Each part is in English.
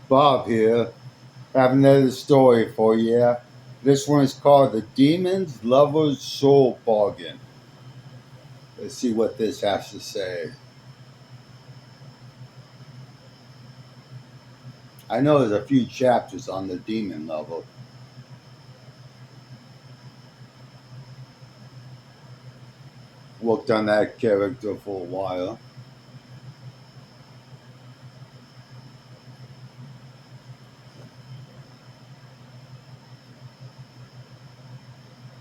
Bob here. I have another story for you. This one is called The Demon's Lover's Soul Bargain. Let's see what this has to say. I know there's a few chapters on the demon lover. Worked on that character for a while.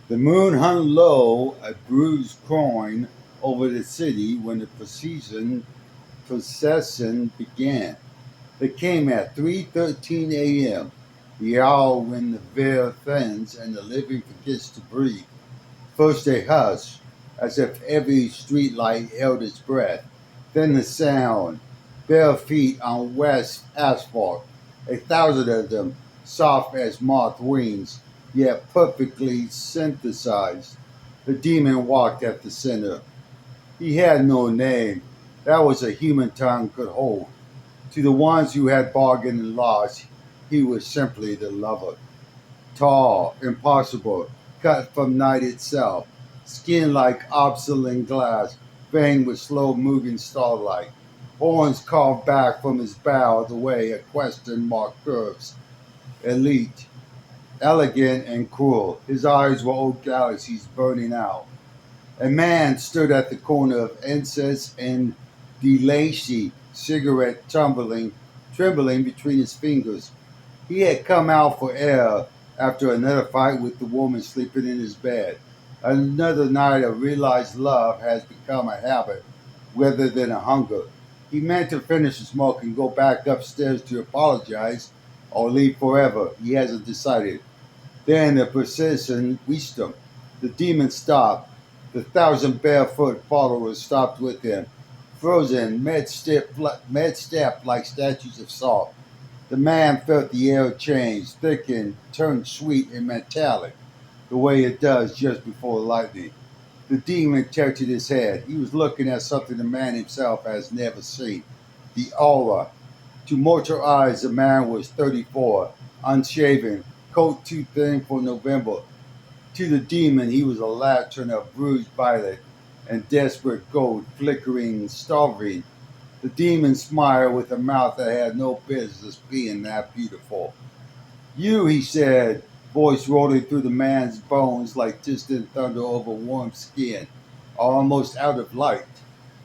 The moon hung low, a bruised groin, over the city when the procession began. They came at 3:13 a.m., the hour when the veil thins and the living forgets to breathe. First a hush, as if every streetlight held its breath. Then the sound, bare feet on west asphalt, 1,000 of them, soft as moth wings, yet perfectly synthesized. The demon walked at the center. He had no name. That was a human tongue could hold. To the ones who had bargained and lost, he was simply the lover. Tall, impossible, cut from night itself, skin like obsidian glass, veined with slow moving starlight, horns carved back from his bow the way a question mark curves. Elite, elegant and cruel, his eyes were old galaxies burning out. A man stood at the corner of incense and DeLacy, cigarette trembling between his fingers. He had come out for air after another fight with the woman sleeping in his bed. Another night of realized love has become a habit rather than a hunger. He meant to finish the smoke and go back upstairs to apologize or leave forever. He hasn't decided. Then the procession reached him. The demon stopped. The 1,000 barefoot followers stopped with him, frozen, mid-step like statues of salt. The man felt the air change, thicken, turn sweet and metallic, the way it does just before lightning. The demon tilted his head. He was looking at something the man himself has never seen. The aura. To mortal eyes, the man was 34, unshaven, coat too thin for November. To the demon, he was a lantern of bruised violet and desperate gold, flickering, starving. The demon smiled with a mouth that had no business being that beautiful. You, he said, voice rolling through the man's bones like distant thunder over warm skin, almost out of light.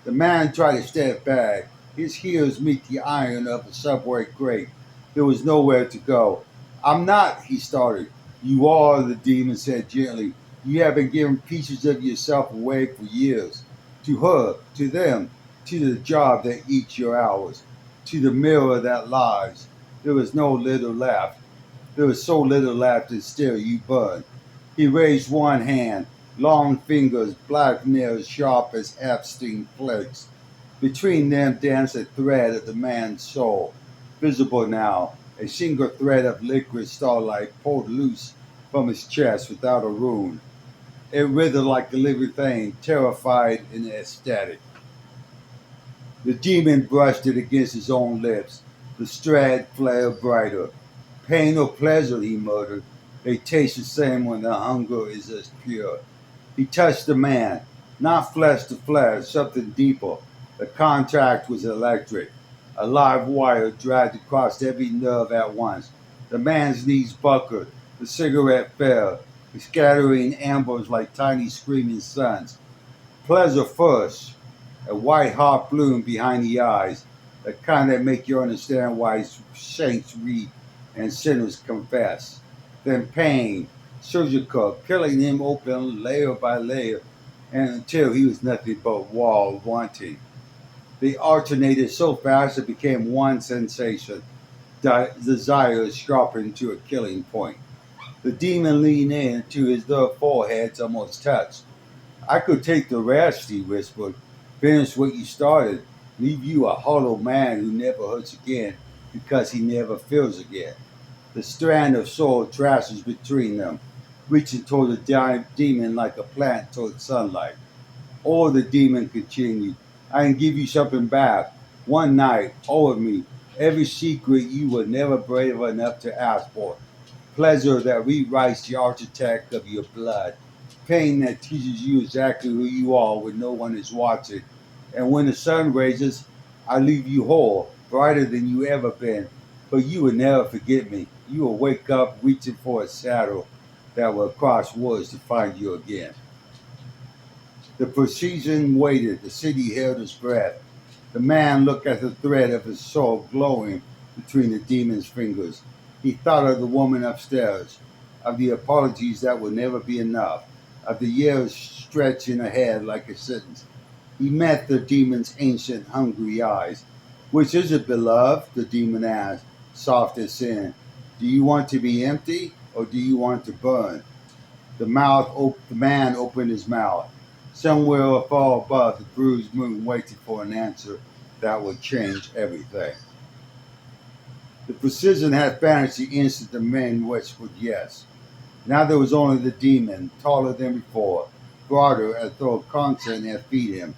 The man tried to step back. His heels meet the iron of a subway grate. There was nowhere to go. I'm not, he started. You are, the demon said gently. You have been giving pieces of yourself away for years. To her, to them, to the job that eats your hours, to the mirror that lies. There was no little left. There was so little left that still you burn. He raised one hand, long fingers, black nails sharp as Epstein flakes. Between them danced a thread of the man's soul, visible now, a single thread of liquid starlight pulled loose from his chest without a wound. It writhed like a living thing, terrified and ecstatic. The demon brushed it against his own lips. The strand flared brighter. Pain or pleasure, he muttered. They taste the same when the hunger is as pure. He touched the man, not flesh to flesh, something deeper. The contact was electric. A live wire dragged across every nerve at once. The man's knees buckled. The cigarette fell, scattering embers like tiny screaming suns. Pleasure first, a white heart bloom behind the eyes, the kind that make you understand why saints read and sinners confess. Then pain, surgical, peeling him open layer by layer, and until he was nothing but wall wanting. They alternated so fast it became one sensation, desire sharpened to a killing point. The demon leaned in to his their foreheads almost touched. I could take the rest, he whispered. Finish what you started. Leave you a hollow man who never hurts again because he never feels again. The strand of soul trashes between them, reaching toward the demon like a plant toward sunlight. Or the demon continued, I can give you something back. One night, all of me. Every secret you were never brave enough to ask for. Pleasure that rewrites the architect of your blood. Pain that teaches you exactly who you are when no one is watching. And when the sun raises, I leave you whole, brighter than you ever been. But you will never forget me. You will wake up reaching for a saddle that will cross woods to find you again. The procession waited. The city held its breath. The man looked at the thread of his soul glowing between the demon's fingers. He thought of the woman upstairs, of the apologies that would never be enough, of the years stretching ahead like a sentence. He met the demon's ancient, hungry eyes. Which is it, beloved? The demon asked, soft as sin. Do you want to be empty or do you want to burn? The man opened his mouth. Somewhere far above, the bruised moon waited for an answer that would change everything. The precision had vanished the instant the man whispered yes. Now there was only the demon, taller than before, broader as though consent has feed him.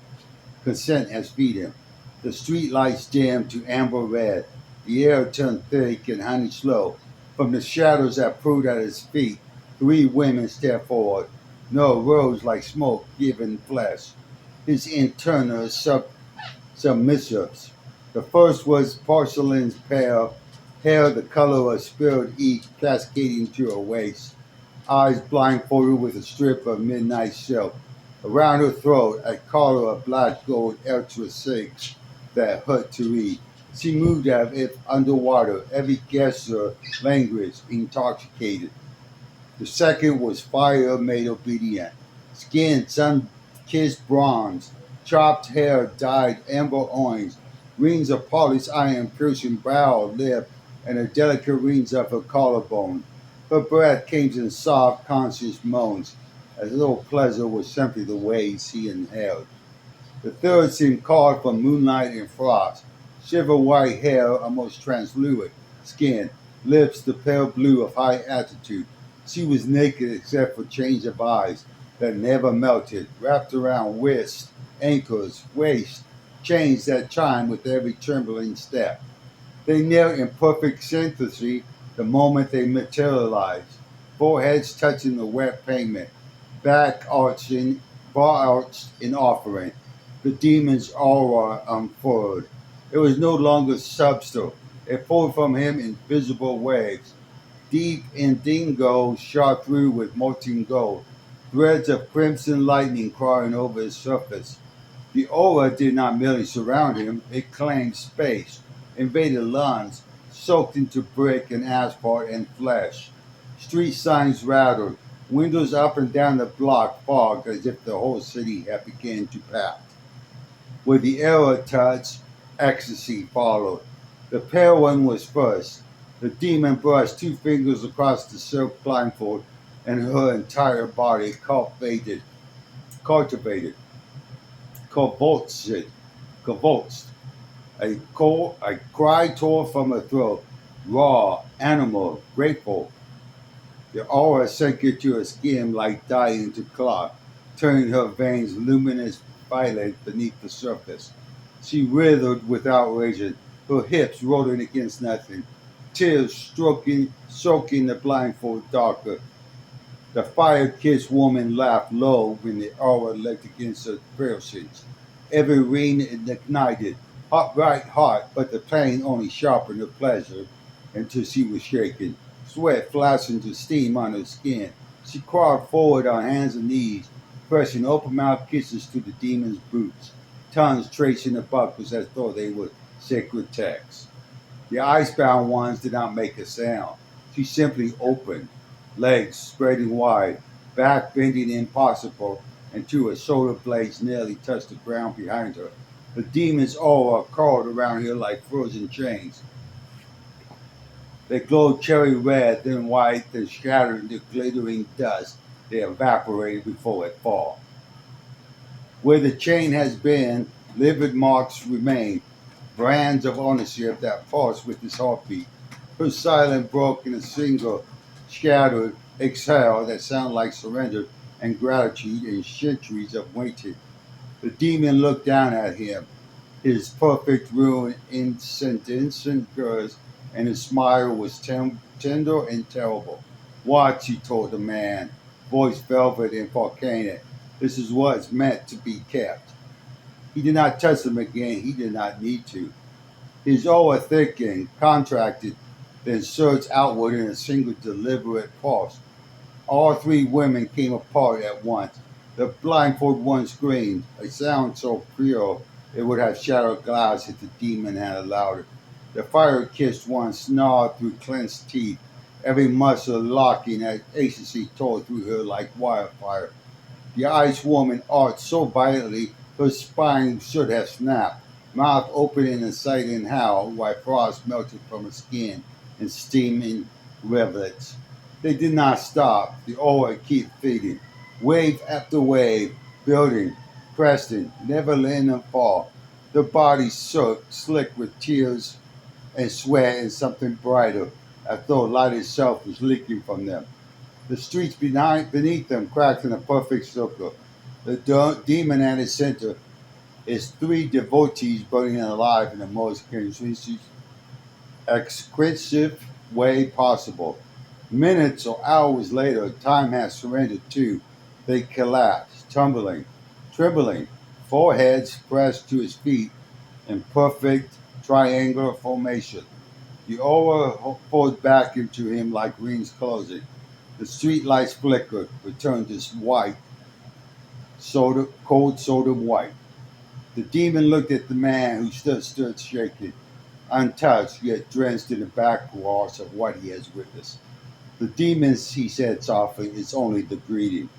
The street lights dimmed to amber red. The air turned thick and honey slow. From the shadows that proved at his feet, three women stepped forward. No rose like smoke given flesh. His internal submissives. The first was porcelain's pale, hair the color of spilled ink cascading to her waist, eyes blindfolded with a strip of midnight silk. Around her throat, a collar of black gold ultra six that hurt to read. She moved as if underwater, every gesture language intoxicated. The second was fire made obedient. Skin sun kissed bronze, chopped hair dyed amber orange, rings of polished iron piercing brow, lip, and the delicate rings of her collarbone. Her breath came in soft, conscious moans, as though pleasure was simply the ways he inhaled. The third seemed carved from moonlight and frost. Silver white hair, almost translucent skin, lips the pale blue of high altitude. She was naked except for change of eyes that never melted, wrapped around wrists, ankles, waist, chains that chimed with every trembling step. They knelt in perfect sympathy the moment they materialized, foreheads touching the wet pavement, back arching, bar arched in offering. The demon's aura unfurled. It was no longer subtle. It poured from him in visible waves. Deep indigo shot through with molten gold, threads of crimson lightning crawling over his surface. The aura did not merely surround him, it claimed space, invaded lungs, soaked into brick and asphalt and flesh. Street signs rattled, windows up and down the block fogged as if the whole city had begun to pack. Where the arrow touched, ecstasy followed. The pale one was first. The demon brushed two fingers across the silk blindfold, and her entire body cultivated, convulsed, convulsed. A cry tore from her throat, raw, animal, grateful. The aura sank into her skin like dye into cloth, turning her veins luminous violet beneath the surface. She writhed with outrage, her hips rolling against nothing, tears soaking the blindfold darker. The fire-kissed woman laughed low when the aura leapt against her piercings. Every ring ignited, hot bright hot, but the pain only sharpened her pleasure until she was shaken. Sweat flashed into steam on her skin. She crawled forward on hands and knees, pressing open-mouthed kisses to the demon's boots, tongues tracing the buckles as though they were sacred texts. The icebound ones did not make a sound. She simply opened, legs spreading wide, back bending impossible until her shoulder blades nearly touched the ground behind her. The demon's aura curled around her like frozen chains. They glowed cherry red, then white, then shattered into glittering dust. They evaporated before it fall. Where the chain has been, livid marks remain, brands of ownership that pulse with his heartbeat. Her silence broke in a single, scattered exhale that sounded like surrender and gratitude in centuries of waiting. The demon looked down at him. His perfect ruin instant girls, and his smile was tender and terrible. Watch, he told the man, voice velvet and volcanic. This is what's meant to be kept. He did not touch them again. He did not need to. His overthinking contracted, then surged outward in a single deliberate pulse. All three women came apart at once. The blindfolded one screamed, a sound so pure it would have shattered glass if the demon had allowed it. The fire-kissed one snarled through clenched teeth, every muscle locking as ecstasy tore through her like wildfire. The ice woman arched so violently her spine should have snapped, mouth open in a silent howl while frost melted from her skin in steaming rivulets. They did not stop. The oil kept feeding, wave after wave, building, cresting, never letting them fall. Their bodies shook, slick with tears and sweat and something brighter, as though light itself was leaking from them. The streets beneath them cracked in a perfect circle. The demon at its center, its three devotees burning alive in the most exquisite way possible. Minutes or hours later, time had surrendered too. They collapsed, tumbling, trembling, foreheads pressed to his feet in perfect triangular formation. The aura poured back into him like rings closing. The street lights flickered, returned to white, cold sodium white. The demon looked at the man who stood shaking, untouched yet drenched in the backwash of what he has witnessed. The demons, he said softly, is only the greeting.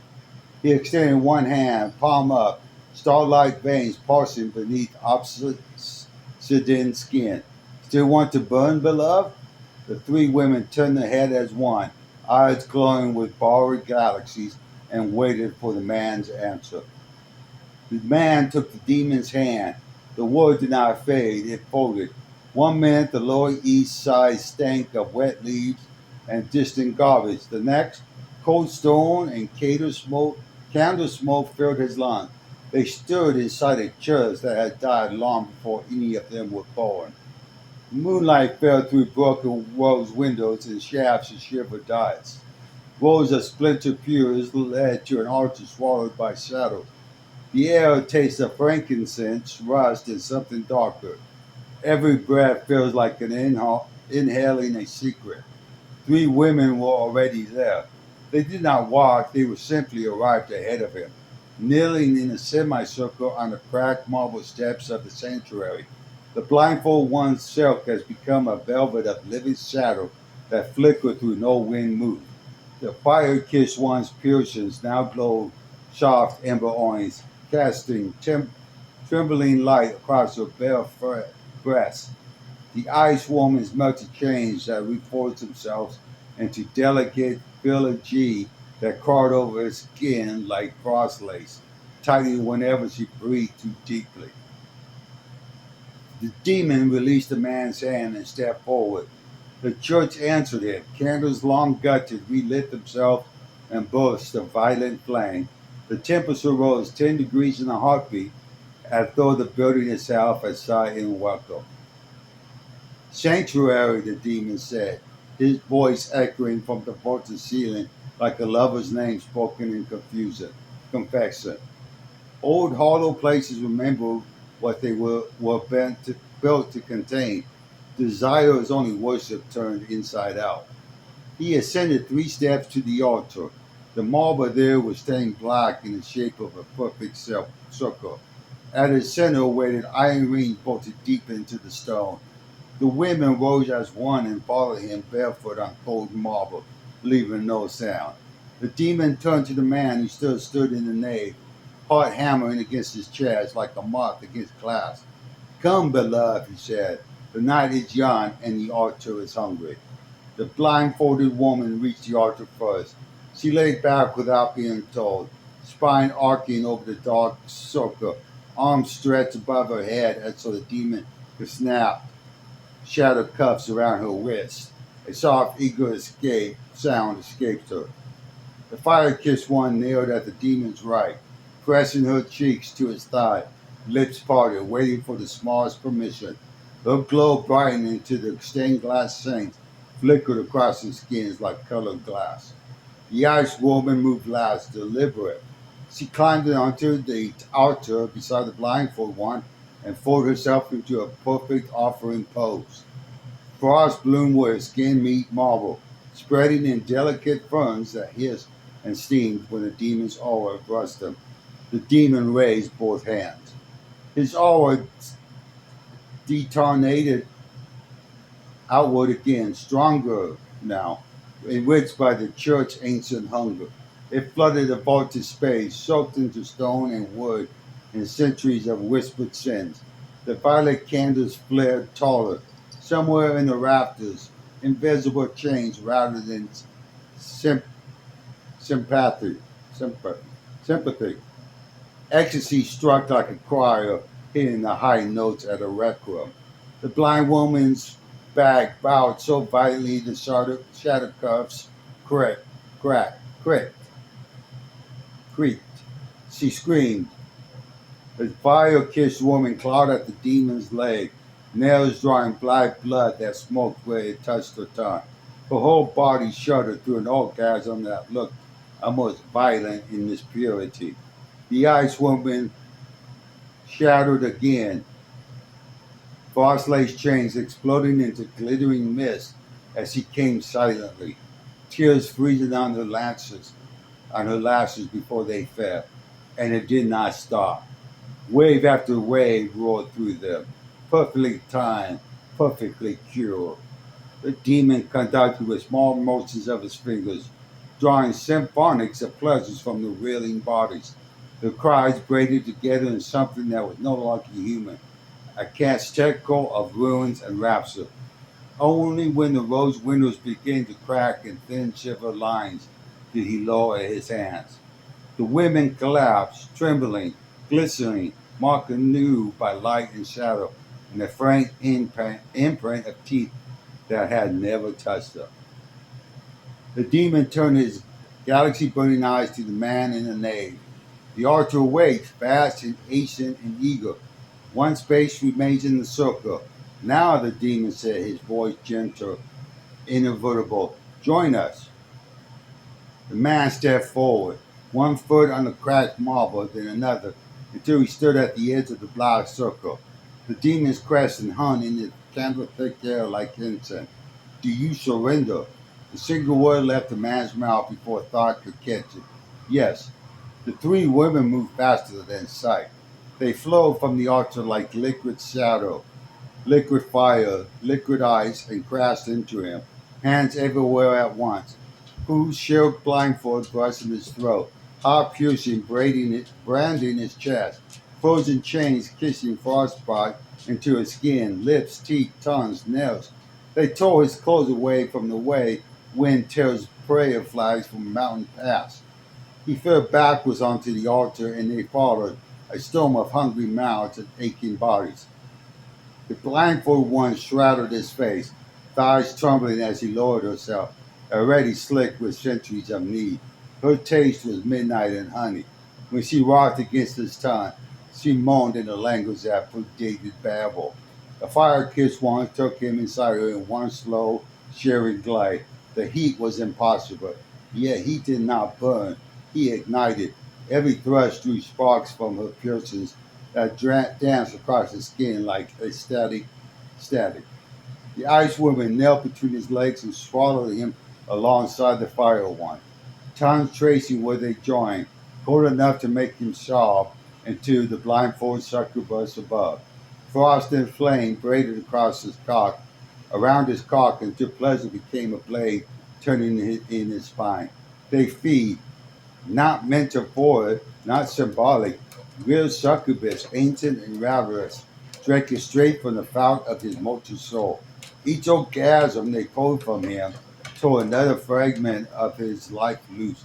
He extended one hand, palm up, starlight veins pulsing beneath obsidian skin. Still want to burn, beloved? The three women turned their head as one, eyes glowing with borrowed galaxies, and waited for the man's answer. The man took the demon's hand. The word did not fade, it folded. 1 minute the lower east side stank of wet leaves and distant garbage. The next, cold stone and candle smoke filled his lungs. They stood inside a church that had died long before any of them were born. Moonlight fell through broken rose windows and shafts of shivered dice. Rows of splintered pews led to an altar swallowed by shadows. The air tastes of frankincense, rust, and something darker. Every breath feels like an inhaling a secret. Three women were already there. They did not walk, they were simply arrived ahead of him, kneeling in a semicircle on the cracked marble steps of the sanctuary. The blindfold one's silk has become a velvet of living shadow that flickered through no wind moved. The fire-kissed one's piercings now glowed soft ember orange, casting trembling light across her bare breast. The ice woman's melted chains that reforged themselves into delicate filigree that crawled over her skin like frost lace, tightening whenever she breathed too deeply. The demon released the man's hand and stepped forward. The church answered him. Candles long gutted relit themselves and burst of violent flame. The temperature rose 10 degrees in a heartbeat, as though the building itself had sighed in welcome. Sanctuary, the demon said, his voice echoing from the vaulted ceiling like a lover's name spoken in confession. Old hollow places remember what they were built to contain. Desire is only worship turned inside out. He ascended 3 steps to the altar. The marble there was stained black in the shape of a perfect circle. At its center waited iron rings bolted deep into the stone. The women rose as one and followed him barefoot on cold marble, leaving no sound. The demon turned to the man who still stood in the nave, heart hammering against his chest like a moth against glass. Come, beloved, he said. The night is young and the altar is hungry. The blindfolded woman reached the altar first. She lay back without being told, spine arcing over the dark circle, arms stretched above her head as so the demon could snap shadowed cuffs around her wrists. A soft, eager escape sound escaped her. The fire-kissed one kneeled at the demon's right, pressing her cheeks to his thigh. lips parted, waiting for the smallest permission. Her glow brightened into the stained glass saints, flickered across her skins like colored glass. The Irish woman moved last, deliberate. She climbed onto the altar beside the blindfold one and folded herself into a perfect offering pose. Frost bloomed where her skin meet marble, spreading in delicate ferns that hissed and steamed when the demon's aura brushed them. The demon raised both hands. His aura detonated outward again, stronger now, enriched by the church's ancient hunger. It flooded the vaulted space, soaked into stone and wood in centuries of whispered sins. The violet candles flared taller, somewhere in the rafters, invisible chains rather than sym- sympathy. Sympathy. Sympathy. Ecstasy struck like a choir, hitting the high notes at a requiem. The blind woman's back bowed so violently the shattered cuffs cracked, cracked, creaked. She screamed. The fire-kissed woman clawed at the demon's leg, nails drawing black blood that smoked where it touched her tongue. Her whole body shuddered through an orgasm that looked almost violent in its purity. The ice woman shattered again, frost lace chains exploding into glittering mist as she came silently, tears freezing on her lashes before they fell, and it did not stop. Wave after wave roared through them, perfectly timed, perfectly cured. The demon conducted with small motions of his fingers, drawing symphonics of pleasures from the reeling bodies. The cries braided together in something that was no longer human, a canticle of ruins and rapture. Only when the rose windows began to crack in thin shiver lines did he lower his hands. The women collapsed, trembling, glistening, marked anew by light and shadow, and the frank imprint of teeth that had never touched her. The demon turned his galaxy burning eyes to the man in the nave. The altar waits, vast and ancient and eager. One space remains in the circle. Now, the demon said, his voice gentle, inevitable, join us. The man stepped forward, one foot on the cracked marble, then another, until he stood at the edge of the black circle. The demon's crescent hung in the candle-thick air like incense. Do you surrender? The single word left the man's mouth before thought could catch it. Yes. The three women moved faster than sight. They flowed from the altar like liquid shadow, liquid fire, liquid ice, and crashed into him, hands everywhere at once. Whose shield blindfold brushing his throat, heart piercing, branding his chest, frozen chains kissing frostbite into his skin, lips, teeth, tongues, nails. They tore his clothes away from the way wind tears prayer flags from mountain paths. He fell backwards onto the altar and they followed, a storm of hungry mouths and aching bodies. The blindfolded one shrouded his face, thighs trembling as he lowered herself, already slick with centuries of need. Her taste was midnight and honey. When she rocked against his tongue, she moaned in a language that predated Babel. The fire-kissed one took him inside her in one slow, shearing glide. The heat was impossible, yet he did not burn. He ignited. Every thrust drew sparks from her piercings that danced across his skin like a static. The ice woman knelt between his legs and swallowed him alongside the fire one, tongues tracing where they joined, cold enough to make him sob into the blindfold succubus above. Frost and flame braided across his cock, around his cock until pleasure became a blade turning in his spine. They feed, not metaphoric, not symbolic, real succubus, ancient and ravenous, drinking straight from the fount of his molten soul. Each orgasm they pulled from him tore another fragment of his life loose.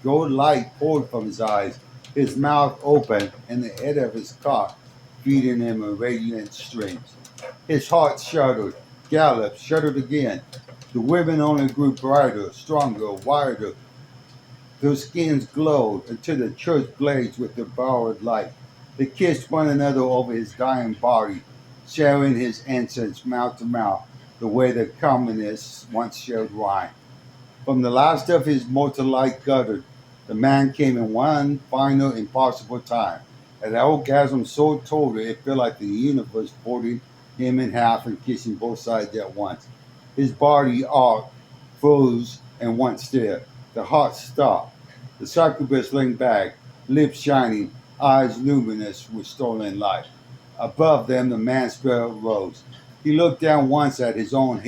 Gold light poured from his eyes, his mouth open, and the head of his cock feeding him in radiant streams. His heart shuddered, galloped, shuddered again. The women only grew brighter, stronger, wilder, their skins glowed until the church blazed with their borrowed light. They kissed one another over his dying body, sharing his incense mouth to mouth, the way the communists once shared wine. From the last of his mortal light guttered, the man came in one final impossible time. An orgasm so total it felt like the universe folding him in half and kissing both sides at once. His body arched, froze, and went still. The heart stopped. The succubus leaned back, lips shining, eyes luminous with stolen light. Above them, the man's spirit rose. He looked down once at his own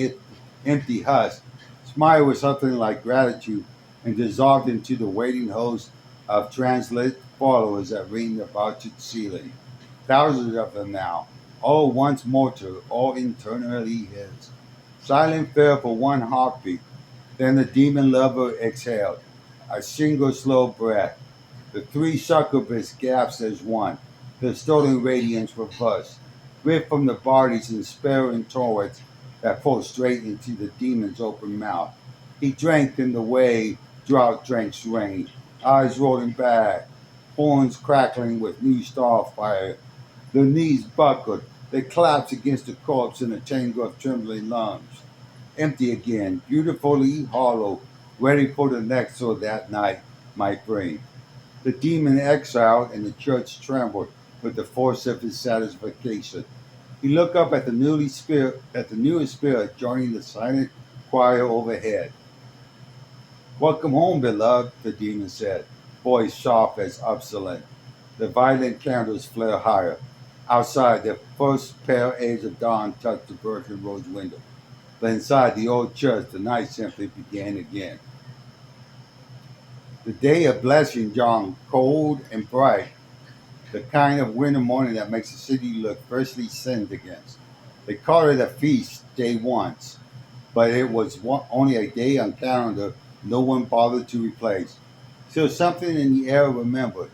empty husk, smiled with something like gratitude, and dissolved into the waiting host of translate followers that ringed about the ceiling. Thousands of them now, all once mortal, all eternally his. Silent fell for one heartbeat. Then the demon lover exhaled, a single slow breath. The three succubus gasped as one. The stolen radiance reversed, ripped from the bodies in spiraling torrents that poured straight into the demon's open mouth. He drank in the way drought drenched rain, eyes rolling back, horns crackling with new starfire. Their knees buckled. They collapsed against the corpse in a tangle of trembling lungs. Empty again, beautifully hollow, ready for the next so that night might bring. The demon exiled and the church trembled with the force of his satisfaction. He looked up at the newest spirit joining the silent choir overhead. Welcome home, beloved, the demon said, voice soft as obsolete. The violet candles flared higher. Outside, the first pale edge of dawn touched the broken rose window. But inside the old church, the night simply began again. The day of blessing dawned cold and bright, the kind of winter morning that makes the city look freshly sinned against. They called it a feast day once, but it was only a day on calendar no one bothered to replace. Still something in the air remembered.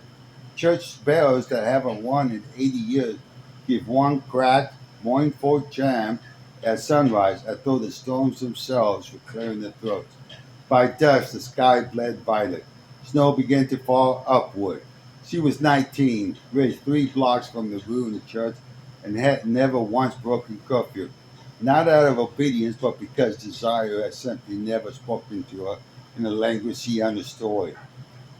Church bells that haven't rung in 80 years give one cracked, mournful chime at sunrise as though the storms themselves were clearing their throats. By dusk, the sky bled violet. Snow began to fall upward. She was 19, raised 3 blocks from the ruined church, and had never once broken curfew. Not out of obedience, but because desire had simply never spoken to her in a language she understood.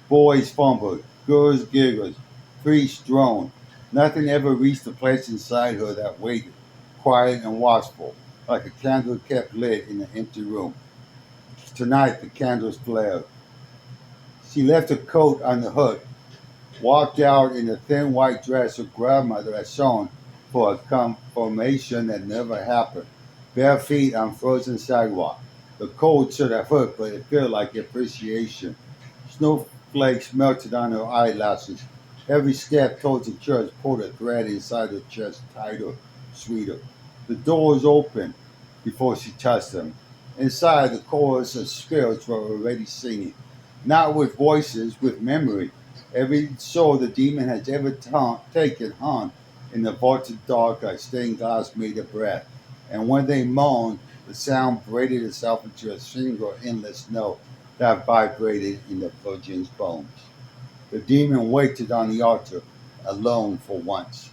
Boys fumbled, girls giggled, priests droned. Nothing ever reached the place inside her that waited, quiet and watchful, like a candle kept lit in an empty room. Tonight the candles flared. She left her coat on the hook, walked out in the thin white dress her grandmother had sewn for a confirmation that never happened, bare feet on frozen sidewalk. The cold should have hurt, but it felt like appreciation. Snowflakes melted on her eyelashes. Every step towards the church pulled a thread inside her chest tighter, sweeter. The doors opened before she touched them. Inside, the chorus of spirits were already singing, not with voices, with memory. Every soul the demon has ever taken hung in the vaulted dark like stained glass made of breath. And when they moaned, the sound braided itself into a single endless note that vibrated in the virgin's bones. The demon waited on the altar, alone for once.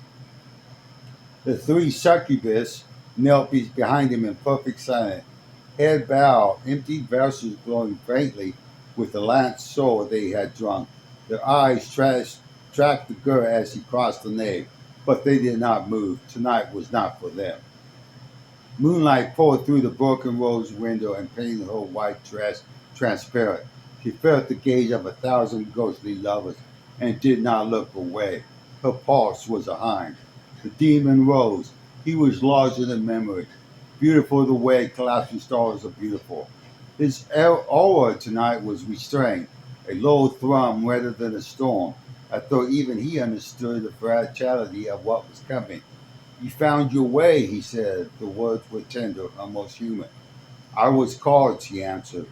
The three succubus knelt behind him in perfect silence, head bowed, empty vessels glowing faintly with the last soul they had drunk. Their eyes tracked the girl as he crossed the nave, but they did not move. Tonight was not for them. Moonlight poured through the broken rose window and painted her white dress transparent. She felt the gaze of 1,000 ghostly lovers and did not look away. Her pulse was a hind. The demon rose. He was larger than memory, beautiful the way collapsing stars are beautiful. His aura tonight was restrained, a low thrum rather than a storm. I thought even he understood the fragility of what was coming. You found your way, he said. The words were tender, almost human. I was called, she answered.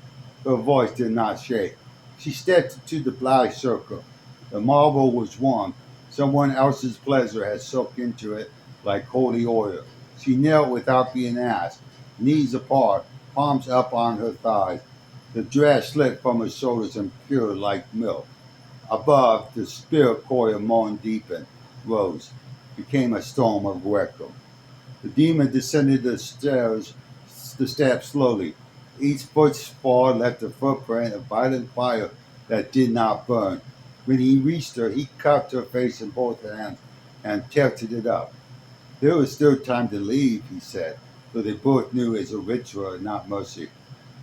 Her voice did not shake. She stepped into the black circle. The marble was warm. Someone else's pleasure had soaked into it like holy oil. She knelt without being asked, knees apart, palms up on her thighs. The dress slipped from her shoulders and pure like milk. Above, the spirit choir moaned deepened. rose, became a storm of echo. The demon descended the steps slowly. Each footfall left a footprint of violent fire that did not burn. When he reached her, he cupped her face in both hands and tilted it up. There was still time to leave, he said, though they both knew it was a ritual and not mercy.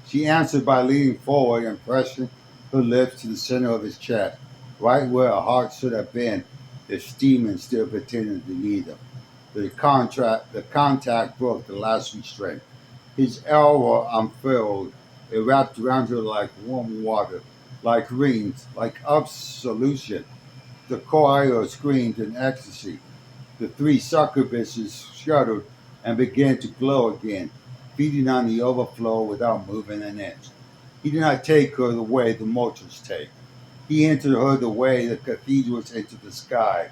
She answered by leaning forward and pressing her lips to the center of his chest, right where her heart should have been if Steeman still pretended to need him. The contact broke the last restraint. His aura unfurled. It wrapped around her like warm water, like rings, like absolution. The choir screamed in ecstasy. The three succubuses shuddered and began to glow again, feeding on the overflow without moving an inch. He did not take her the way the mortals take. He entered her the way the cathedrals enter the sky.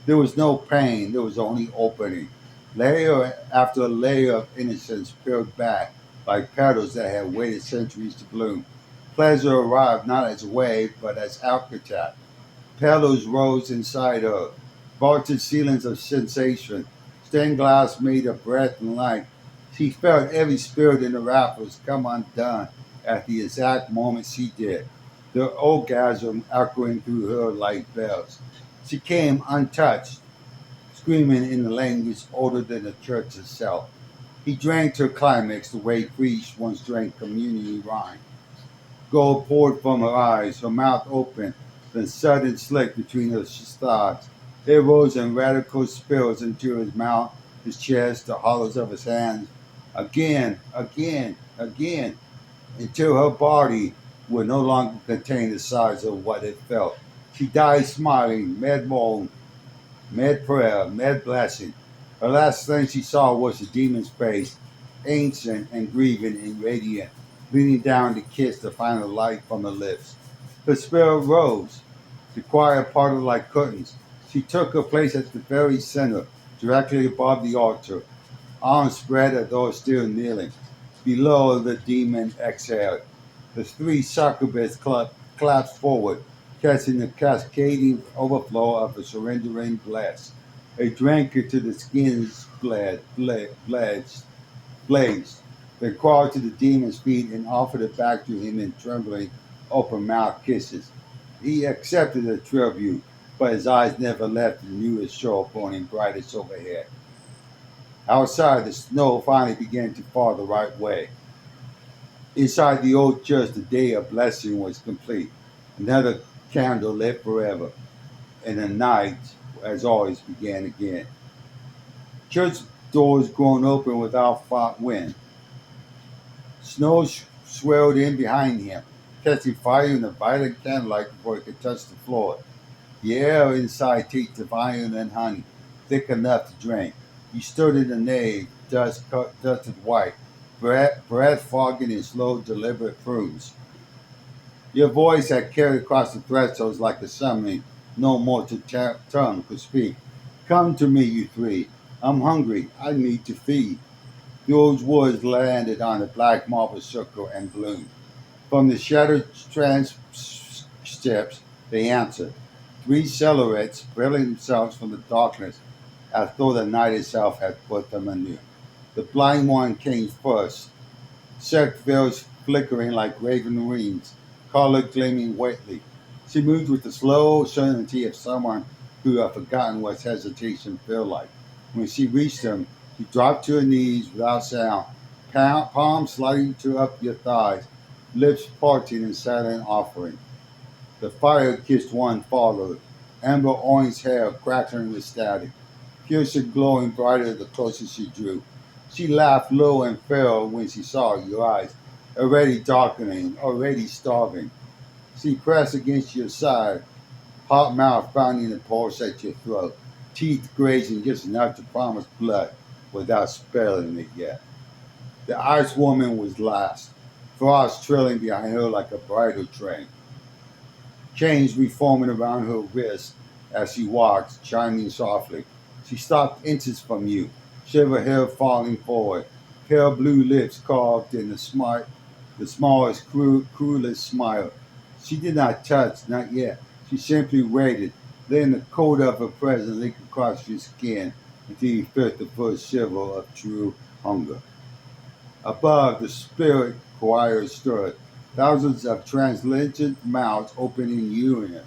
There was no pain, there was only opening. Layer after layer of innocence peeled back like petals that had waited centuries to bloom. Pleasure arrived not as wave, but as archetype. Petals rose inside her, vaulted ceilings of sensation, stained glass made of breath and light. She felt every spirit in the wrappers come undone at the exact moment she did, the orgasm echoing through her like bells. She came untouched, screaming in a language older than the church itself. He drank her climax the way priests once drank communion wine. Gold poured from her eyes, her mouth open, then sudden slick between her thoughts. It rose in radical spills into his mouth, his chest, the hollows of his hands. Again, again, again, until her body would no longer contain the size of what it felt. She died smiling, mad moan, mad prayer, mad blessing. Her last thing she saw was the demon's face, ancient and grieving and radiant, leaning down to kiss the final light from her lips. Her spirit rose. The choir parted like curtains. She took her place at the very center, directly above the altar, arms spread as though still kneeling. Below, the demon exhaled. The three succubuses collapsed forward, catching the cascading overflow of the surrendering blast. They drank it to the skin's blazed. They crawled to the demon's feet and offered it back to him in trembling, open mouthed kisses. He accepted the tribute, but his eyes never left the newest shore burning brightest overhead. Outside, the snow finally began to fall the right way. Inside the old church, the day of blessing was complete. Another candle lit forever, and the night, as always, began again. Church doors grown open without wind. Snow swirled in behind him, catching fire in the violet candlelight before it could touch the floor. The air inside tasted of iron and honey, thick enough to drink. He stood in the nave, dusted white, breath fogging in slow, deliberate prunes. Your voice had carried across the thresholds like a summons no mortal tongue could speak. Come to me, you three. I'm hungry. I need to feed. Those words landed on the black marble circle and bloomed. From the shattered trans steps, they answered. Three silhouettes revealing themselves from the darkness as though the night itself had put them anew. The blind one came first, silk veils flickering like raven wings, color gleaming wetly. She moved with the slow certainty of someone who had forgotten what hesitation felt like. When she reached him, she dropped to her knees without sound, palms sliding to up your thighs, lips parting in silent offering. The fire kissed one followed, amber orange hair crackling with static, piercing glowing brighter the closer she drew. She laughed low and fell when she saw your eyes, already darkening, already starving. She pressed against your side, hot mouth pounding the pulse at your throat, teeth grazing just enough to promise blood without spelling it yet. The ice woman was last, frost trailing behind her like a bridal train. Chains reforming around her wrists as she walked, chiming softly. She stopped inches from you, silver hair falling forward, pale blue lips carved in the smallest, cruelest smile. She did not touch, not yet. She simply waited, Then the cold of her presence leaked across your skin until you felt the first shiver of true hunger. Above, the spirit choir stood, thousands of translucent mouths open in union,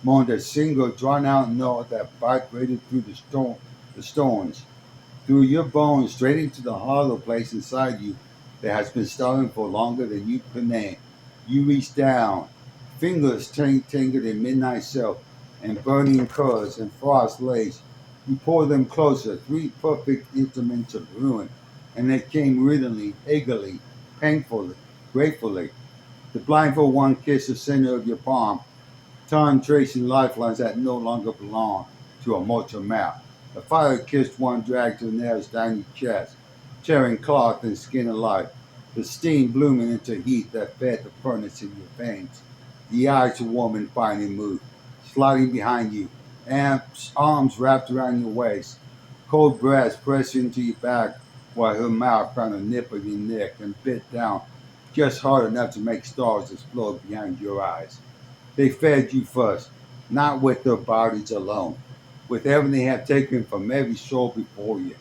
moaned a single drawn-out note that vibrated through the stones, through your bones, straight into the hollow place inside you that has been starving for longer than you could name. You reach down, fingers tangled in midnight silk and burning curls and frost lace. You pull them closer, three perfect instruments of ruin, and they came rhythmically, eagerly, painfully, gratefully. The blindfold one kissed the center of your palm, tongue tracing lifelines that no longer belong to a mortal mouth. The fire kissed one dragged her nails down your chest, tearing cloth and skin alike, the steam blooming into heat that fed the furnace in your veins. The eyes of woman finally moved, sliding behind you, arms wrapped around your waist, cold breath pressed into your back while her mouth found a nip of your neck and bit down just hard enough to make stars explode behind your eyes. They fed you first, not with their bodies alone, with everything they have taken from every soul before you.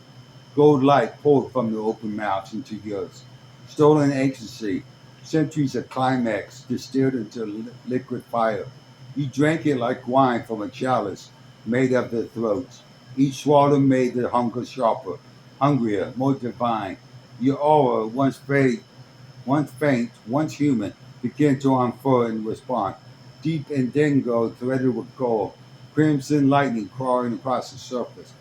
Gold light poured from their open mouths into yours. Stolen ecstasy, centuries of climax distilled into liquid fire. You drank it like wine from a chalice made of their throats. Each swallow made their hunger sharper, hungrier, more divine. Your aura, once faint, once human, began to unfurl in response. Deep indigo threaded with gold, crimson lightning crawling across the surface.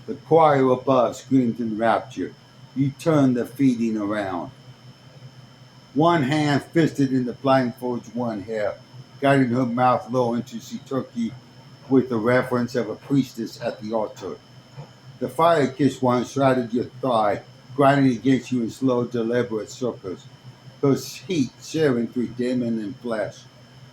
The choir above screamed in rapture. You turned the feeding around. One hand fisted in the blindfold's one hair, guiding her mouth low into Turkey with the reverence of a priestess at the altar. The fire kissed one shrouded your thigh, grinding against you in slow, deliberate circles, her heat sharing through demon and flesh.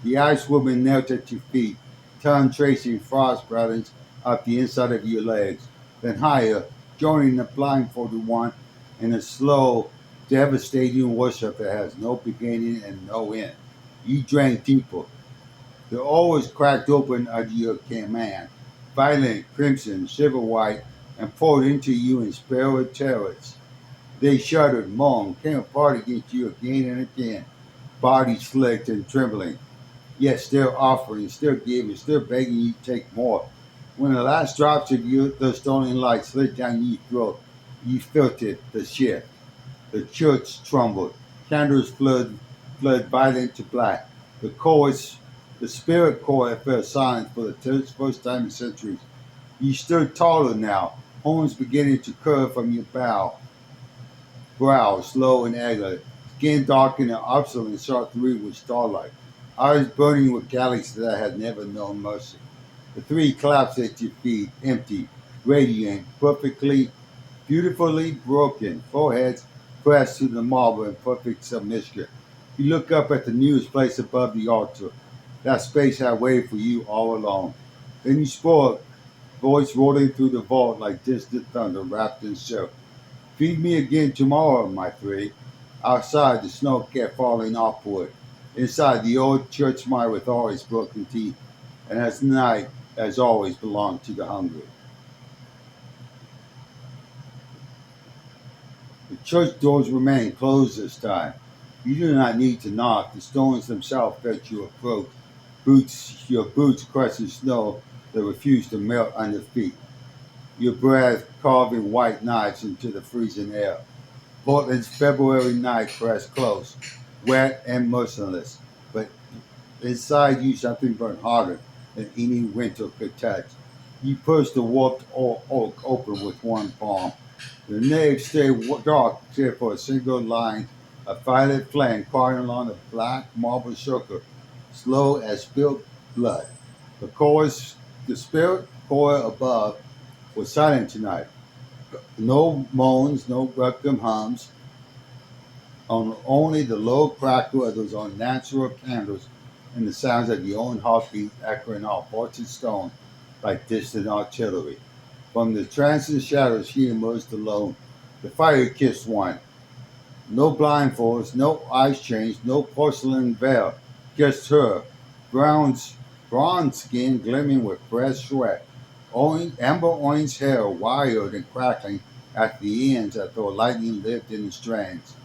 The ice woman knelt at your feet, tongue tracing frost patterns up the inside of your legs. Then higher, joining the blindfolded one in a slow, devastating worship that has no beginning and no end. You drank deeper. The oars cracked open under your command, violent, crimson, silver white, and poured into you in spiral terrors. They shuddered, moaned, came apart against you again and again, bodies slicked and trembling, yet still offering, still giving, still begging you to take more. When the last drops of the stolen light slid down your throat, you felt it, the shift. The church trembled. Candles flood violent to black. The chorus, the spirit choir fell silent for the first time in centuries. You stood taller now, horns beginning to curve from your brow, slow and agile, skin darkened and obstinate shot through with starlight, eyes burning with galaxies that had never known mercy. The three collapsed at your feet, empty, radiant, perfectly, beautifully broken, foreheads pressed to the marble in perfect submission. You look up at the newest place above the altar. That space had waited for you all along. Then you spoke, voice rolling through the vault like distant thunder wrapped in silk. Feed me again tomorrow, my three. Outside, the snow kept falling upward. Inside, the old church mire with all its broken teeth, and as night, as always, belonged to the hungry. The church doors remain closed this time. You do not need to knock. The stones themselves fetch you approach. Your boots crushing snow that refuse to melt under feet. Your breath carving white knives into the freezing air. Portland's February night pressed close, wet and merciless, but inside you something burned harder than any winter could touch. You pushed the warped oak open with one palm. The nave stayed dark except for a single line of violet flame crawling along the black marble circle, slow as spilled blood. The chorus, the spirit choir above, was silent tonight. No moans, no welcome hums, on only the low crackle of those unnatural candles and the sounds of your own heartbeat echoing off vaulted stone like distant artillery. From the transient shadows she emerged alone, the fire kissed one. No blindfolds, no ice chains, no porcelain veil, just her, bronze, bronze skin glimmering with fresh sweat. Amber orange hair wired and crackling at the ends as though lightning lived in the strands.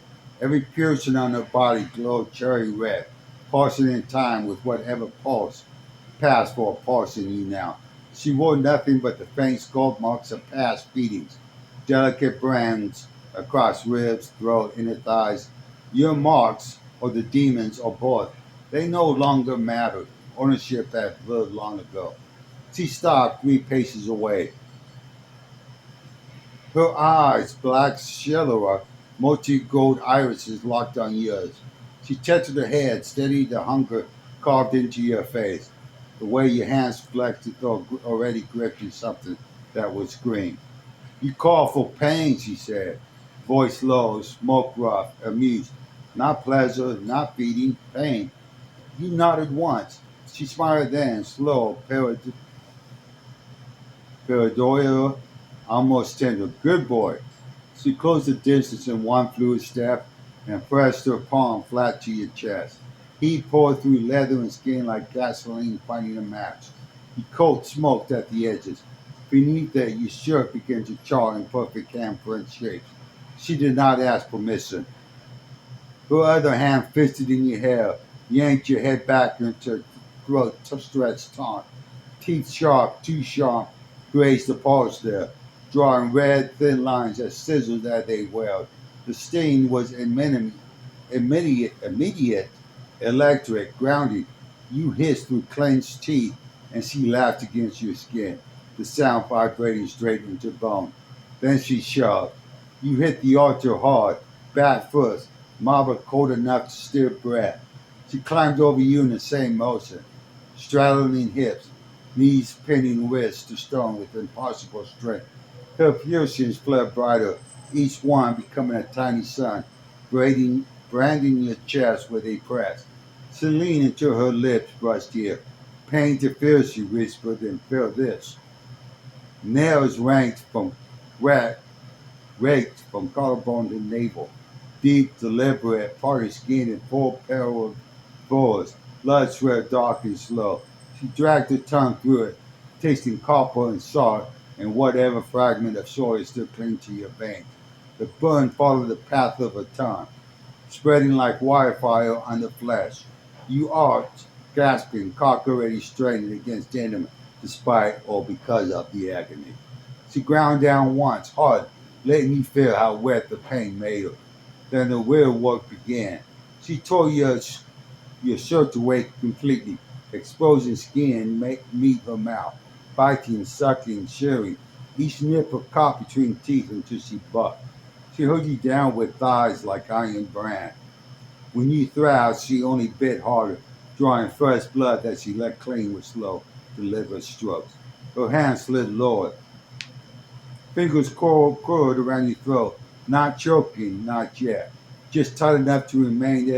Every piercing on her body glowed cherry red, pulsing in time with whatever pulse passed for a pulse in you now. She wore nothing but the faint sculpt marks of past beatings, delicate brands across ribs, throat, inner thighs. Your marks, or the demons, or both, they no longer mattered. Ownership had blurred long ago. She stopped 3 paces away. Her eyes, black Shellera, multi-gold irises locked on yours. She tilted her head, steady the hunger carved into your face. The way your hands flexed as though already gripping something that would scream. You called for pain, she said, voice low, smoke rough, amused. Not pleasure, not beating, pain. You nodded once. She smiled then, slow, pareidolia, almost tender. Good boy. She closed the distance in one fluid step and pressed her palm flat to your chest. Heat poured through leather and skin like gasoline finding a match. Your coat smoked at the edges. Beneath it, your shirt began to char in perfect handprint shapes. She did not ask permission. Her other hand fisted in your hair, yanked your head back into her throat, stretched taut. Teeth sharp, too sharp, grazed the pulse there, drawing red, thin lines that sizzled as they wailed. The sting was immediate, electric, grounding. You hissed through clenched teeth, and she laughed against your skin, the sound vibrating straight into bone. Then she shoved. You hit the altar hard, back first, marble cold enough to steer breath. She climbed over you in the same motion, straddling hips, knees pinning wrists to stone with impossible strength. Her piercings flared brighter, each one becoming a tiny sun, branding your chest where they pressed. She leaned until her lips brushed here. Pain to fear, she whispered, and feel this. Nails ra- raked from collarbone to navel. Deep, deliberate, parted skin in full parallel pores. Blood sweat dark and slow. She dragged her tongue through it, tasting copper and salt and whatever fragment of soil still clung to your veins. The burn followed the path of her tongue, spreading like wildfire on the flesh. You arched, gasping, cock already straining against enemy, despite or because of the agony. She ground down once, hard, letting you feel how wet the pain made her. Then the real work began. She tore your shirt away completely, exposing skin meet her mouth, biting, sucking, shearing, each nipple caught between teeth until she bucked. She held you down with thighs like iron brand. When you thrashed, she only bit harder, drawing fresh blood that she let clean with slow, deliberate strokes. Her hand slid lower, fingers curled around your throat, not choking, not yet, just tight enough to remind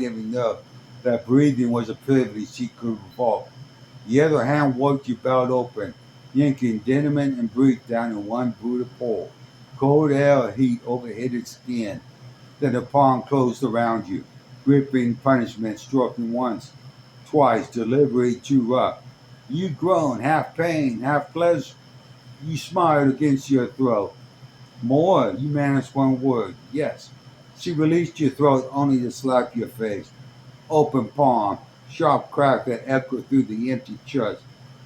every nerve that breathing was a privilege she could revoke. The other hand worked your belt open, yanking deniment and breath down in one brutal pull. Cold air heat overheated its skin. Then the palm closed around you, gripping punishment, stroking once, twice, deliberately too rough. You groaned, half pain, half pleasure. You smiled against your throat. More, you managed one word, yes. She released your throat only to slap your face. Open palm, sharp crack that echoed through the empty chest.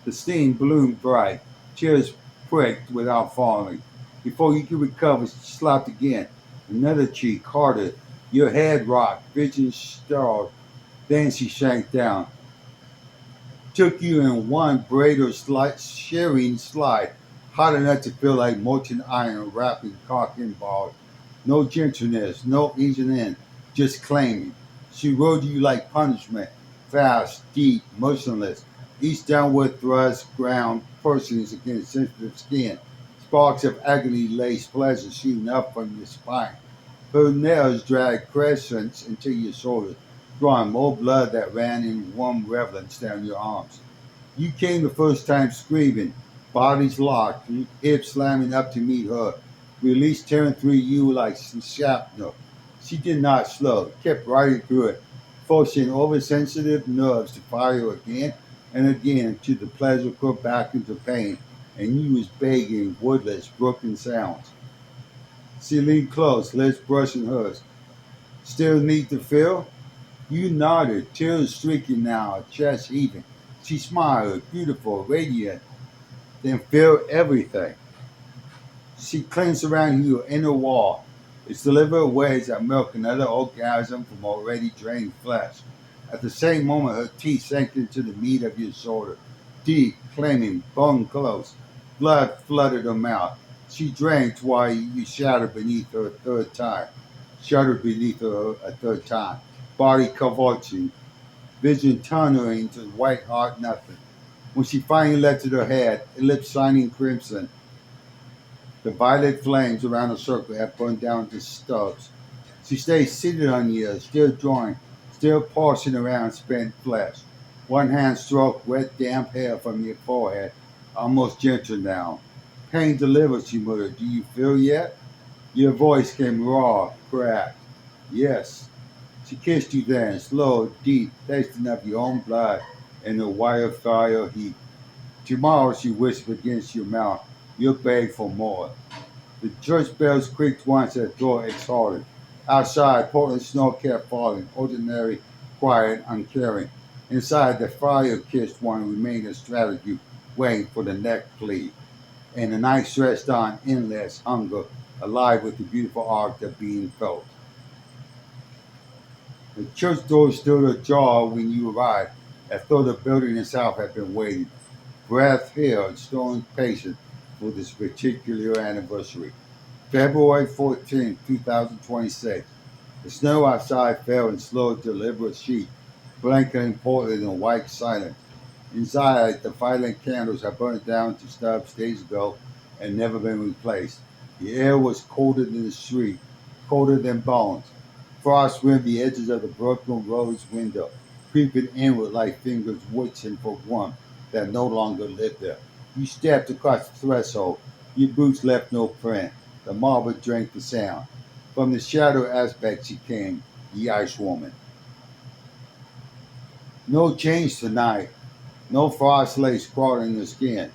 The steam bloomed bright, tears pricked without falling. Before you could recover, she slapped again. Another cheek, harder. Your head rocked, vision stalled. Then she sank down, took you in one braid slide, shearing slide, hot enough to feel like molten iron wrapping cock and balls. No gentleness, no easing in, just claiming. She rode you like punishment, fast, deep, motionless. Each downward thrust ground persons against sensitive skin. Sparks of agony laced pleasure shooting up from your spine. Her nails dragged crescents into your shoulders, drawing more blood that ran in warm reverence down your arms. You came the first time screaming, bodies locked, hips slamming up to meet her, release tearing through you like shrapnel. She did not slow, kept riding through it, forcing oversensitive nerves to fire again and again to the pleasure cut back into pain, and you was begging wordless, broken sounds. She leaned close, lips brushing hers. Still need to feel? You nodded, tears streaking now, chest heaving. She smiled, beautiful, radiant, then feel everything. She clings around your inner wall. It's delivered waves that milk another orgasm from already drained flesh. At the same moment, her teeth sank into the meat of your shoulder, deep, claiming, bone close. Blood flooded her mouth. She drank while you shuddered beneath her a third time. Shuddered beneath her a third time. Body convulsing, vision tunnelling into white hot nothing. When she finally lifted her head, lips shining crimson, the violet flames around the circle had burned down to stubs. She stayed seated on you, still drawing, still parsing around spent flesh. One hand stroked wet, damp hair from your forehead, almost gentle now. Pain delivered, she muttered. Do you feel yet? Your voice came raw, cracked. Yes. She kissed you then, slow, deep, tasting of your own blood in the wildfire heat. Tomorrow, she whispered against your mouth, you'll beg for more. The church bells creaked once as the door exhaled. Outside, Portland snow kept falling, ordinary, quiet, uncaring. Inside, the fire-kissed one remained a strategy, waiting for the next plea. And the night stretched on, endless, hunger, alive with the beautiful art of being felt. The church door stood ajar when you arrived, as though the building itself had been waiting, breath held, stone patient for this particular anniversary. February 14, 2026. The snow outside fell in slow, deliberate sheet, blanketing Portland in white silence. Inside, the violent candles had burned down to stubs days ago and never been replaced. The air was colder than the street, colder than bones. Frost rimmed the edges of the broken rose window, creeping inward like fingers witching for warmth that no longer lived there. You stepped across the threshold. Your boots left no print. The marble drank the sound. From the shadow aspect she came, the ice woman. No change tonight. No frost lace crawling her skin.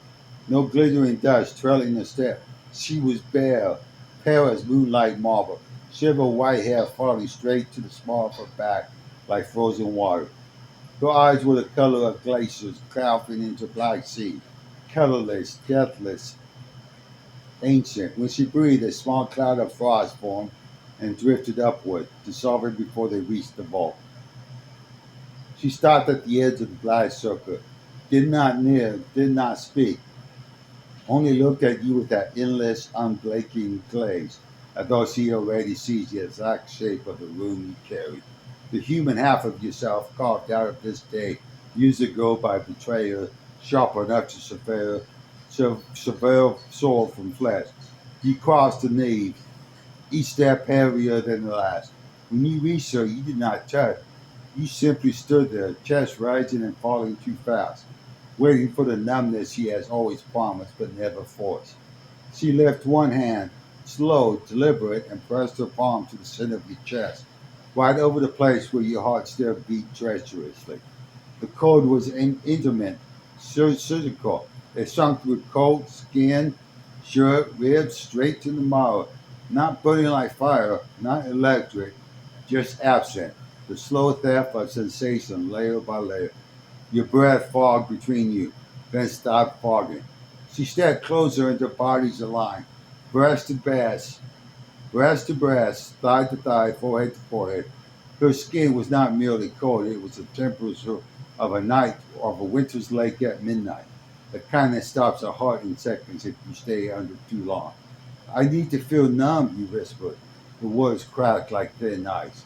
No glittering dust trailing her step. She was bare, pale as moonlight marble, silver white hair falling straight to the small of her back like frozen water. Her eyes were the color of glaciers calving into black sea, colorless, deathless, ancient. When she breathed, a small cloud of frost formed and drifted upward, dissolving before they reached the vault. She stopped at the edge of the black circle, did not kneel, did not speak, only looked at you with that endless, unblinking gaze, as though she already sees the exact shape of the room you carry. The human half of yourself carved out of this day, years ago by betrayer, sharp enough to surveil soul from flesh. You crossed the nave, each step heavier than the last. When you reached her, you did not touch. You simply stood there, chest rising and falling too fast, waiting for the numbness she has always promised but never forced. She lifted one hand, slow, deliberate, and pressed her palm to the center of your chest, right over the place where your heart still beat treacherously. The cold was intimate, surgical. It sunk through coat, skin, shirt, ribs, straight to the marrow. Not burning like fire, not electric, just absent. The slow theft of sensation, layer by layer. Your breath fogged between you, then stopped fogging. She stepped closer and their bodies aligned, breast to breast, thigh to thigh, forehead to forehead. Her skin was not merely cold, it was the temperature of a night of a winter's lake at midnight. The kind that stops a heart in seconds if you stay under too long. I need to feel numb, you whispered. The words cracked like thin ice.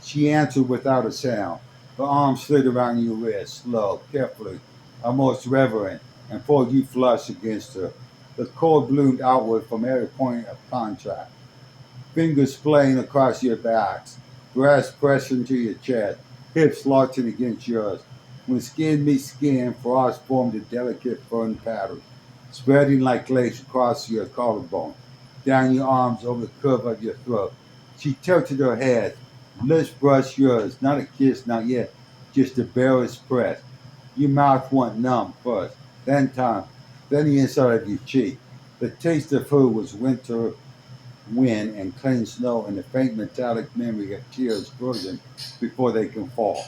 She answered without a sound. Her arm slid around your wrist, slow, carefully, almost reverent, and pulled you flush against her. The cold bloomed outward from every point of contact. Fingers playing across your backs, breast pressing to your chest, hips lodging against yours. When skin meets skin, frost formed a delicate fern pattern, spreading like lace across your collarbone, down your arms over the curve of your throat. She tilted her head, lips brushed yours, not a kiss, not yet, just the barest press. Your mouth went numb first, then tongue, then the inside of your cheek. The taste of food was winter wind and clean snow and the faint metallic memory of tears frozen before they can fall.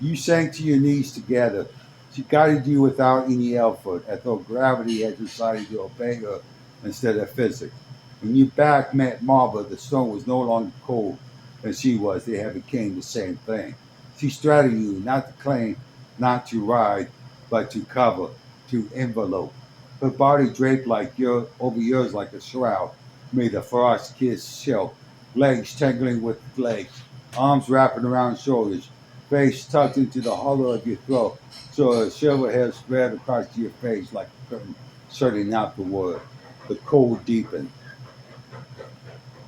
You sank to your knees together. She guided you without any effort, as though gravity had decided to obey her instead of physics. When your back met marble, the stone was no longer cold as she was. They had become the same thing. She straddled you, not to claim, not to ride, but to cover, to envelope. Her body draped like over yours like a shroud, made of frost-kissed silk, legs tangling with legs, arms wrapping around shoulders, face tucked into the hollow of your throat, so a silver hair spread across your face like a curtain, shutting out the word. The cold deepened.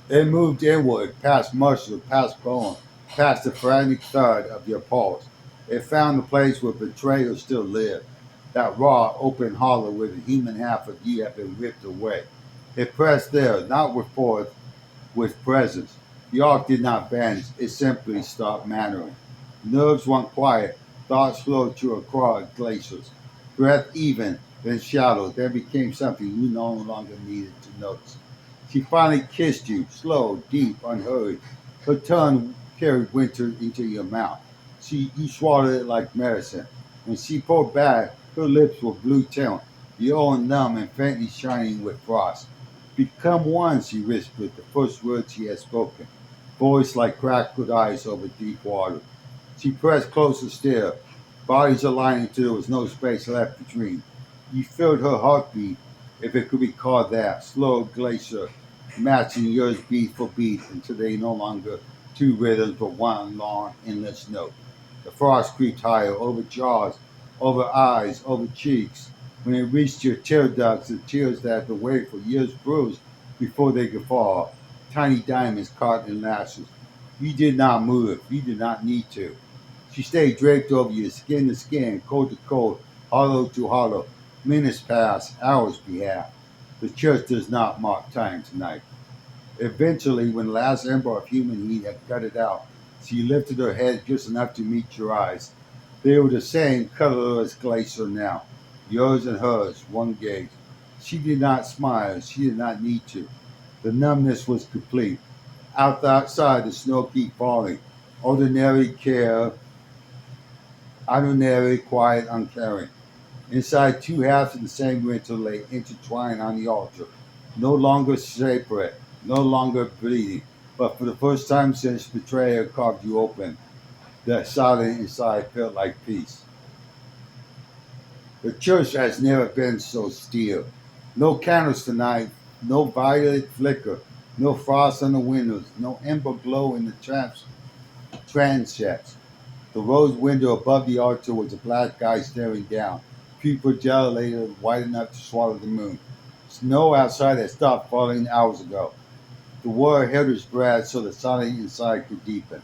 It moved inward, past muscle, past bone, past the frantic thud of your pulse. It found the place where betrayal still lived, that raw, open hollow where the human half of you had been ripped away. It pressed there, not with force, with presence. The arc did not bend, it simply stopped mattering. Nerves went quiet, thoughts flowed through across glaciers. Breath even, then shallow, then became something you no longer needed to notice. She finally kissed you, slow, deep, unhurried. Her tongue carried winter into your mouth. You swallowed it like medicine. When she pulled back, her lips were blue tint, your own numb and faintly shining with frost. Become one, she whispered, the first words she had spoken, voice like cracked ice over deep water. She pressed closer still, bodies aligning till there was no space left between. You felt her heartbeat, if it could be called that, slow glacier, matching yours beat for beat until they no longer two rhythms but one long, endless note. The frost creeped higher, over jaws, over eyes, over cheeks. When it reached your tear ducts, the tears that had been waiting for years bruised before they could fall, tiny diamonds caught in lashes. You did not move. You did not need to. She stayed draped over you, skin to skin, cold to cold, hollow to hollow. Minutes passed, hours behalf. The church does not mark time tonight. Eventually, when the last ember of human heat had gutted out, she lifted her head just enough to meet your eyes. They were the same colorless glacier now, yours and hers, one gaze. She did not smile, she did not need to. The numbness was complete. Outside, the snow kept falling. Ordinary care, ordinary, quiet, uncaring. Inside, two halves of the same winter lay intertwined on the altar, no longer separate, no longer bleeding, but for the first time since betrayal carved you open, the silence inside felt like peace. The church has never been so still. No candles tonight, no violet flicker, no frost on the windows, no ember glow in the transepts. The rose window above the altar was a black guy staring down, pupil dilated wide enough to swallow the moon. Snow outside had stopped falling hours ago. The warrior held his breath so the silence inside could deepen.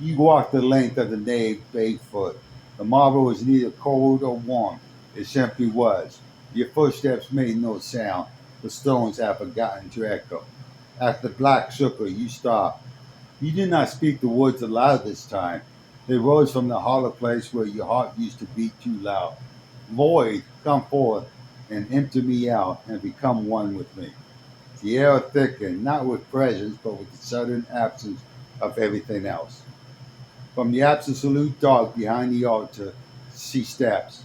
You walked the length of the nave barefoot. The marble was neither cold or warm. It simply was. Your footsteps made no sound. The stones had forgotten to echo. At the black circle, you stopped. You did not speak the words aloud this time. They rose from the hollow place where your heart used to beat too loud. Void, come forth and empty me out and become one with me. The air thickened, not with presence, but with the sudden absence of everything else. From the absolute dark behind the altar, she steps.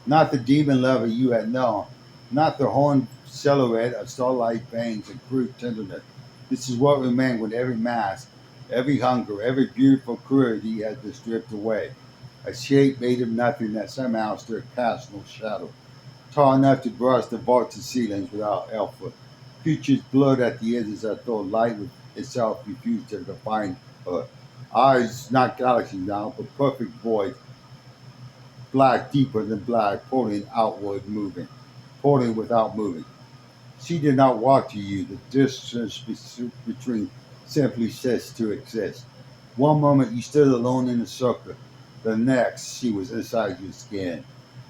Not the demon lover you had known, not the horned silhouette of starlight veins and crude tenderness. This is what remained when every mask, every hunger, every beautiful cruelty had been stripped away. A shape made of nothing that somehow still cast no shadow, tall enough to brush the vaulted ceilings without effort. Features blurred at the edges as though light itself refused to define her. Eyes, not galaxies now, but perfect void, black deeper than black, pulling outward, moving, pulling without moving. She did not walk to you. The distance between simply ceased to exist. One moment you stood alone in the circle. The next, she was inside your skin.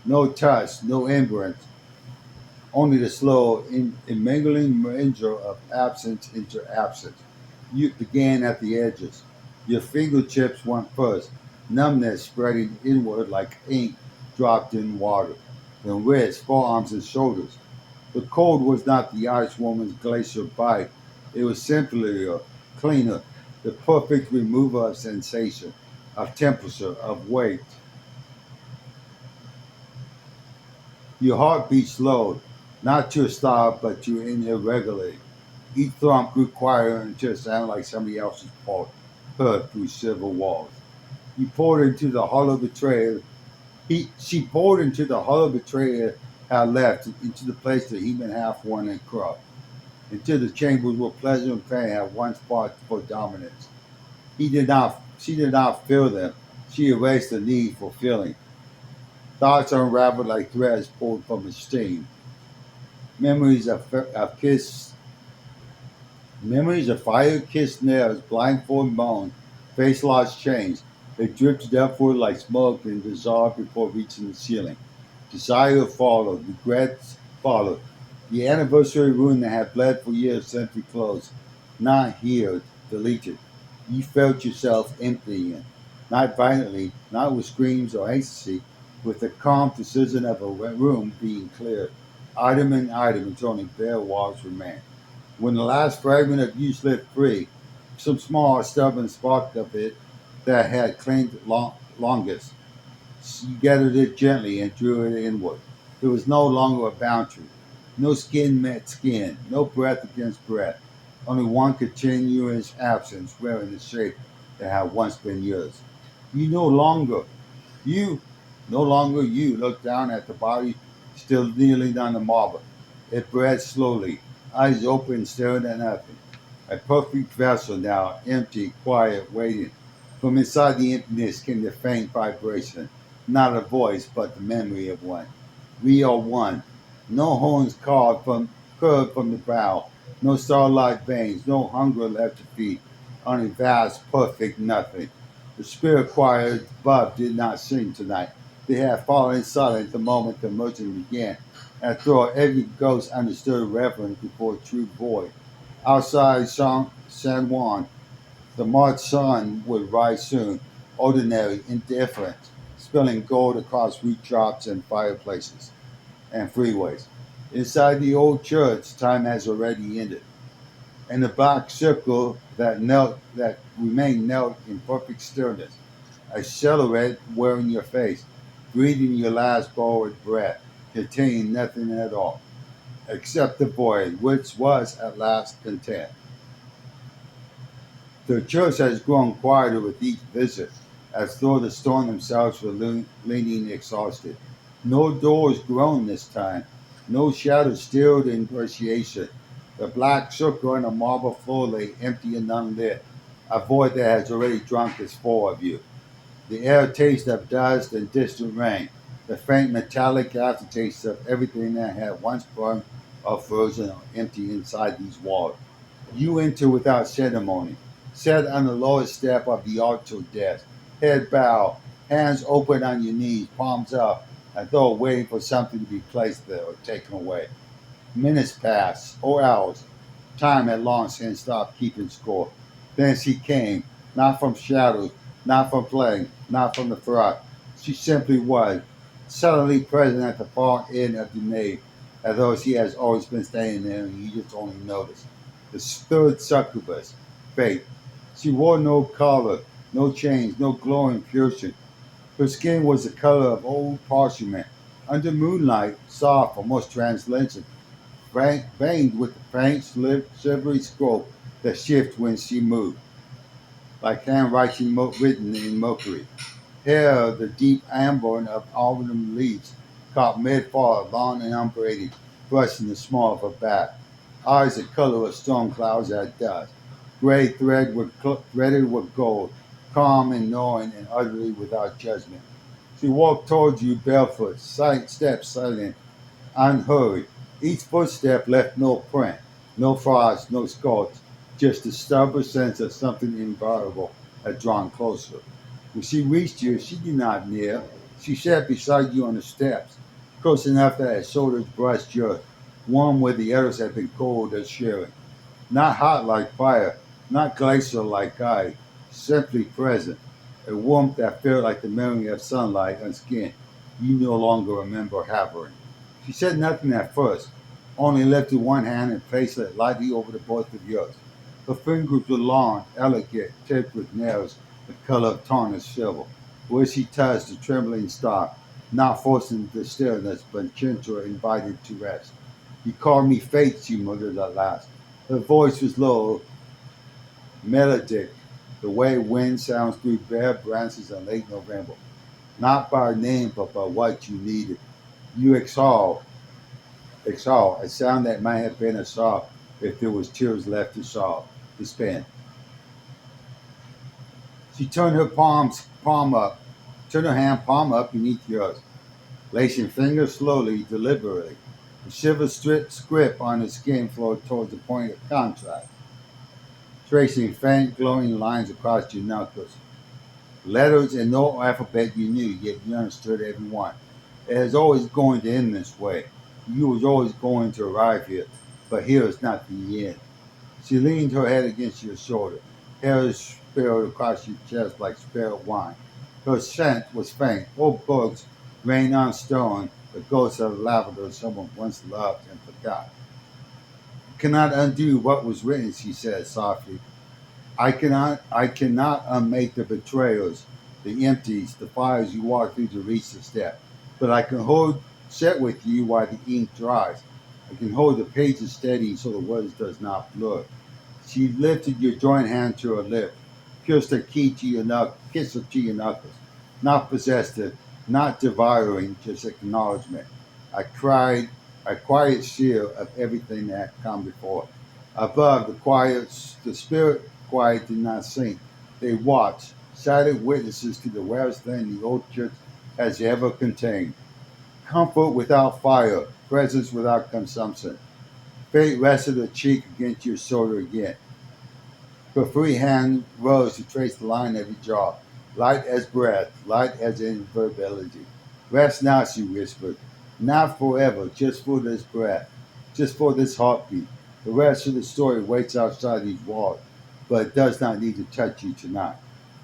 No touch, no embrace, only the slow, immingling merger of absence into absence. You began at the edges. Your fingertips went first. numbness spreading inward like ink dropped in water, then wrists, forearms, and shoulders. The cold was not the ice woman's glacier bite. It was simply a cleaner, the perfect remover of sensation, of temperature, of weight. Your heartbeat slowed, not to a stop, but to an irregularly. Each thump grew quieter until it sounded like somebody else's pulse heard through silver walls. You poured into the hollow betrayer. She poured into the hollow betrayer had left, into the place the human half won and corrupt, into the chambers where pleasure and pain had once fought for dominance. She did not feel them. She erased the need for feeling. Thoughts unraveled like threads pulled from a stream. Memories of kiss Memories of fire-kissed nails, blindfold moans, face lost chains. They drifted upward like smoke and dissolved before reaching the ceiling. Desire followed, regrets followed. The anniversary wound that had bled for years simply closed, not healed, deleted. You felt yourself emptying, not violently, not with screams or ecstasy, with the calm precision of a room being cleared, item and item until only bare walls remained. When the last fragment of you slid free, some small, stubborn spark of it that had claimed longest, you gathered it gently and drew it inward. There was no longer a boundary. No skin met skin, no breath against breath. Only one continuous absence wearing the shape that had once been yours. You no longer, you, no longer you, looked down at the body still kneeling on the marble. It breathed slowly, eyes open, staring at nothing. A perfect vessel now, empty, quiet, waiting. From inside the emptiness came the faint vibration, not a voice, but the memory of one. We are one. No horns curved from the brow, no starlight veins, no hunger left to feed, only vast, perfect nothing. The spirit choir above did not sing tonight. They had fallen silent the moment the merging began, and through every ghost understood reverence before true void. Outside San Juan, the March sun would rise soon, ordinary, indifferent, spilling gold across rooftops and fireplaces and freeways. Inside the old church, time has already ended, and the black circle that remained knelt in perfect stillness, a silhouette wearing your face, breathing your last borrowed breath, containing nothing at all, except the void, which was at last content. The church has grown quieter with each visit, as though the stone themselves were leaning exhausted. No doors groaned this time, no shadows stilled in appreciation. The black circle on the marble floor lay empty and unlit, a void that has already drunk its full of you. The air tastes of dust and distant rain, the faint metallic aftertaste of everything that had once burned or frozen or empty inside these walls. You enter without ceremony, sat on the lowest step of the altar desk, head bowed, hands open on your knees, palms up, as though waiting for something to be placed there or taken away. Minutes passed, or hours. Time had long since stopped keeping score. Then she came, not from shadows, not from flame, not from the front. She simply was, suddenly present at the far end of the nave, as though she has always been standing there and you just only noticed. The third succubus, Fate. She wore no collar, no chains, no glowing piercing. Her skin was the color of old parchment. Under moonlight, soft, almost translucent, veined with the faint, silvery scope that shifted when she moved, like handwriting written in mercury. Hair, the deep amber of autumn leaves, caught mid-fall, long and unbraided, brushing the small of her back. Eyes the color of storm clouds at dusk, gray threaded with gold, calm and knowing and utterly without judgment. She walked towards you barefoot, steps silent, unhurried. Each footstep left no print, no frost, no scorch, just the stubborn sense of something inviolable had drawn closer. When she reached you, she did not kneel. She sat beside you on the steps, close enough that her shoulders brushed yours, warm where the others had been cold as sharing. Not hot like fire, not glacial like ice, simply present. a warmth that felt like the memory of sunlight on skin you no longer remember having. She said nothing at first, only lifted one hand and placed it lightly over the both of yours. Her fingers were long, elegant, tipped with nails the color of tarnished silver. Where she touched, the trembling stopped, not forcing the stillness, but gentle, invited to rest. You called me fate, she muttered at last. Her voice was low, melodic, the way wind sounds through bare branches in late November. Not by name, but by what you needed. You exhale, a sound that might have been a sob if there was tears left to spin. She turned her turned her hand palm up beneath yours, lacing fingers slowly, deliberately. The shiver script on her skin flowed towards the point of contact, tracing faint glowing lines across your knuckles. Letters in no alphabet you knew, yet you understood every one. It is always going to end this way. You was always going to arrive here, but here is not the end. She leaned her head against your shoulder. Hair spilled across your chest like spilled wine. Her scent was faint. Old books, rain on stone, the ghost of lavender someone once loved and forgot. You cannot undo what was written, she said softly. I cannot unmake the betrayals, the empties, the fires you walk through to reach the step. But I can hold set with you while the ink dries. I can hold the pages steady so the words does not blur. She lifted your joint hand to her lip, kissed her key to your kissed her to your knuckles. Not possessive, not devouring, just acknowledgement. I cried a quiet seal of everything that had come before. Above the spirit quiet did not sink. They watched, silent witnesses to the rarest thing the old church has ever contained. Comfort without fire, presence without consumption. Fate rested her cheek against your shoulder again. Her free hand rose to trace the line of your jaw, light as breath, light as invisibility. Rest now, she whispered. Not forever, just for this breath, just for this heartbeat. The rest of the story waits outside these walls, but it does not need to touch you tonight.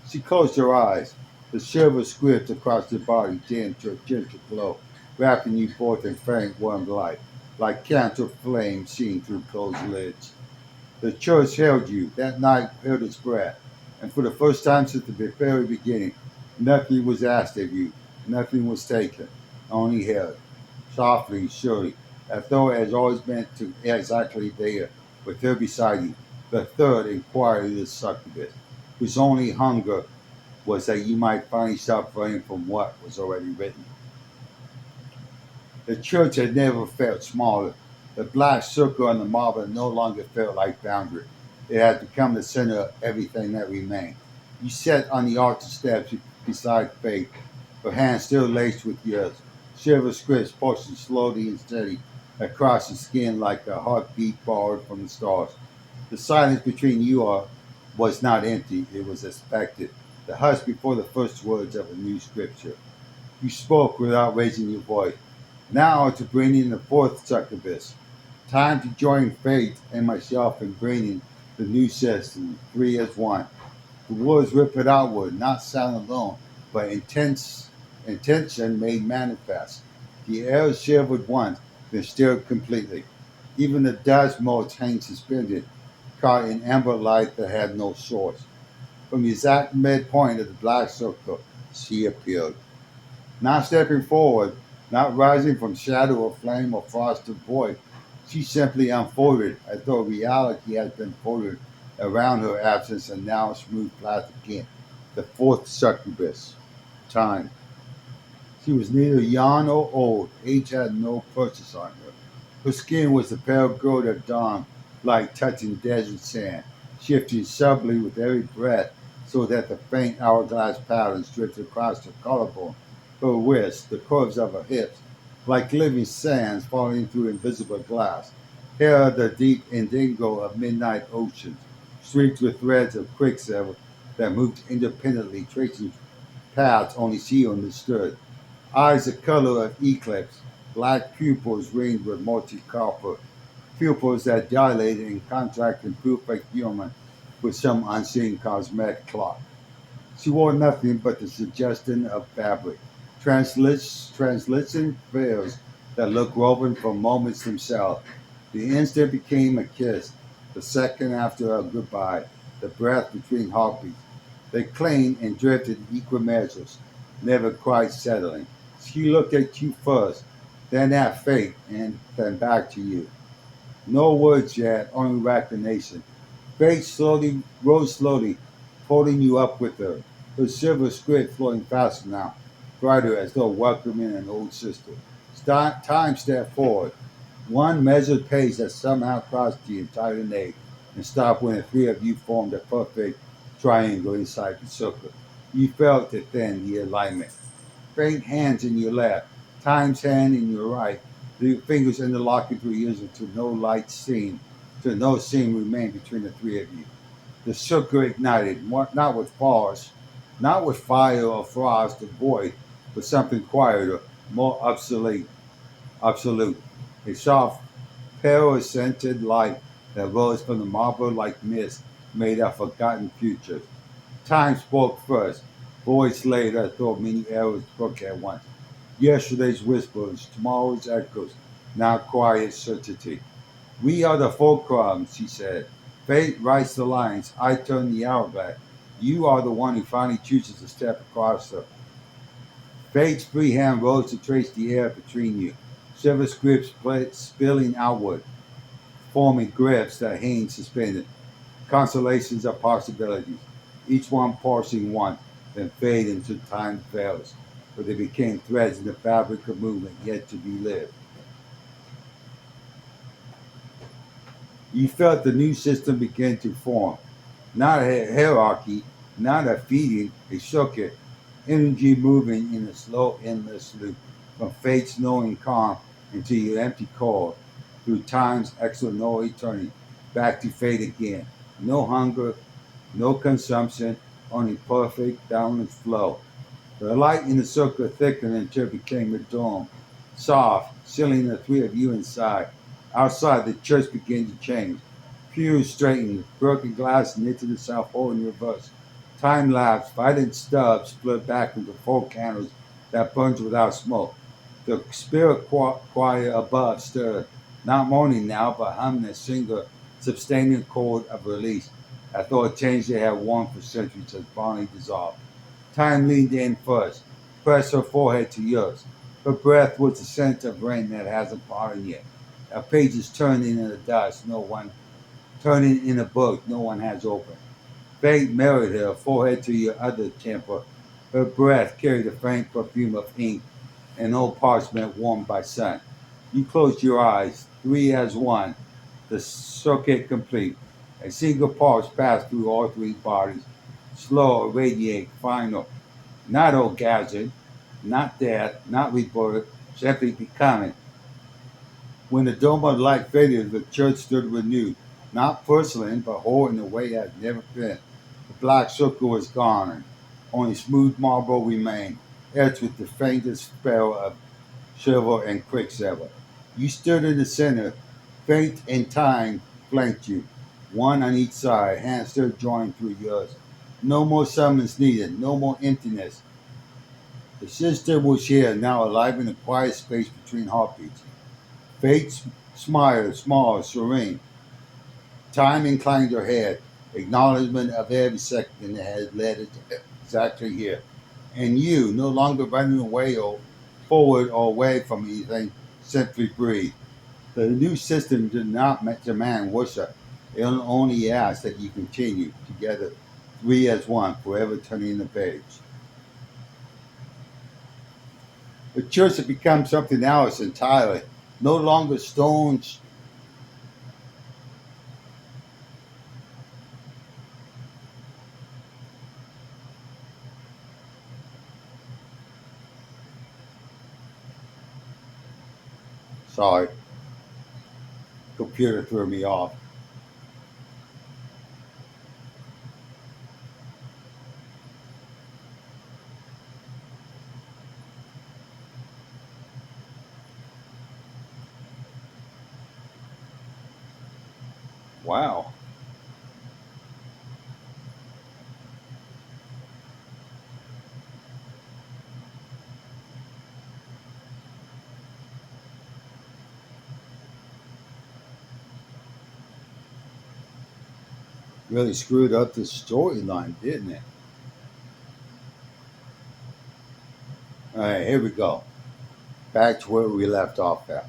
She closed her eyes. The shiver script across her body dimmed to a gentle glow, wrapping you both in faint warm light, like candle flame seen through closed lids. The church held you. That night held its breath. And for the first time since the very beginning, nothing was asked of you. Nothing was taken. Only held. Softly, surely, as though it has always been to exactly there, with her beside you. The third inquiry of the succubus, whose only hunger was that you might finally stop running from what was already written. The church had never felt smaller. The black circle on the marble no longer felt like boundary. It had become the center of everything that remained. You sat on the altar steps beside Faith, her hands still laced with yours. Silver scripts pulsing slowly and steady across the skin like a heartbeat borrowed from the stars. The silence between you all was not empty, it was expected. The hush before the first words of a new scripture. You spoke without raising your voice. Now to bring in the fourth succubus. Time to join Faith and myself in bringing the new system, three as one. The words rippled outward, not sound alone, but intention made manifest. The air shivered once, then stilled completely. Even the dust motes hang suspended, caught in amber light that had no source. From the exact midpoint of the black circle, she appeared. Not stepping forward, not rising from shadow or flame or frosted void, she simply unfolded as though reality had been folded around her absence and now smooth plastic again. The fourth succubus. Time. She was neither young nor old. Age had no purchase on her. Her skin was the pale gold of dawn, like touching desert sand, shifting subtly with every breath so that the faint hourglass patterns drifted across her collarbone, her wrists, the curves of her hips, like living sands falling through invisible glass. Here the deep indigo of midnight oceans, streaked with threads of quicksilver that moved independently, tracing paths only she understood. Eyes the color of eclipse, black pupils ringed with molten copper, pupils that dilated and contracted perfect human with some unseen cosmetic clock. She wore nothing but the suggestion of fabric, translucent veils that looked woven from moments themselves. The instant became a kiss, the second after a goodbye, the breath between heartbeats. They clanged and drifted in equal measures, never quite settling. She looked at you first, then at fate, and then back to you. No words yet, only recognition. Fate slowly rose slowly, holding you up with her. Her silver script flowing faster now, brighter as though welcoming an old sister. Time stepped forward, one measured pace that somehow crossed the entire nave and stopped when the three of you formed a perfect triangle inside the circle. You felt it then, the alignment. Faint hands in your left, Time's hand in your right, the fingers interlocking through yours until no light seen, till no seam remained between the three of you. The circle ignited, not with force, not with fire or frost or void, but something quieter, more absolute. A soft, pale, scented light that rose from the marble like mist made of forgotten futures. Time spoke first, voice later, as though many arrows spoke at once. Yesterday's whispers, tomorrow's echoes, now quiet certainty. We are the fulcrum, she said. Fate writes the lines, I turn the hourglass. You are the one who finally chooses to step across them. Fate's free hand rose to trace the air between you. Silver scripts spilling outward, forming grips that hang suspended. Constellations of possibilities, each one parsing one, then fade into time's veils, where they became threads in the fabric of movement yet to be lived. You felt the new system begin to form, not a hierarchy, not a feeding, a circuit, energy moving in a slow, endless loop, from fate's knowing calm into your empty core, through time's exonal turning, back to fate again. No hunger, no consumption, only perfect, boundless flow. The light in the circle thickened until it became a dome, soft, sealing the three of you inside. Outside, the church began to change. Pews straightened, broken glass knit to the south pole in reverse. Time lapsed, violent stubs split back into four candles that burned without smoke. The spirit choir above stirred, not moaning now, but humming a single, sustaining chord of release, as though a change they had worn for centuries has finally dissolved. Time leaned in first, pressed her forehead to yours. Her breath was the scent of rain that hasn't fallen yet. Our pages turning in the dust, no one turning in a book no one has opened. Fate married her forehead to your other temple. Her breath carried the faint perfume of ink and old parchment warmed by sun. You closed your eyes, three as one, the circuit complete. A single pulse passed through all three bodies, slow, radiate, final, not orgasm, not death, not rebirth, simply becoming. When the dome of light faded, the church stood renewed, not porcelain, but whole in a way it had never been. The black circle was gone, and only smooth marble remained, etched with the faintest spell of silver and quicksilver. You stood in the center, fate and time flanked you, one on each side, hands still joined through yours. No more summons needed, no more emptiness. The system was here, now alive in the quiet space between heartbeats. Fate smiled, small, serene. Time inclined her head, acknowledgement of every second that had led it exactly here. And you, no longer running away or forward or away from anything, simply breathe. The new system did not demand worship. It only asked that you continue together, three as one, forever turning the page. The church had become something else entirely. No longer stones. Sorry, computer threw me off. Wow. Really screwed up the storyline, didn't it? All right, here we go. Back to where we left off at.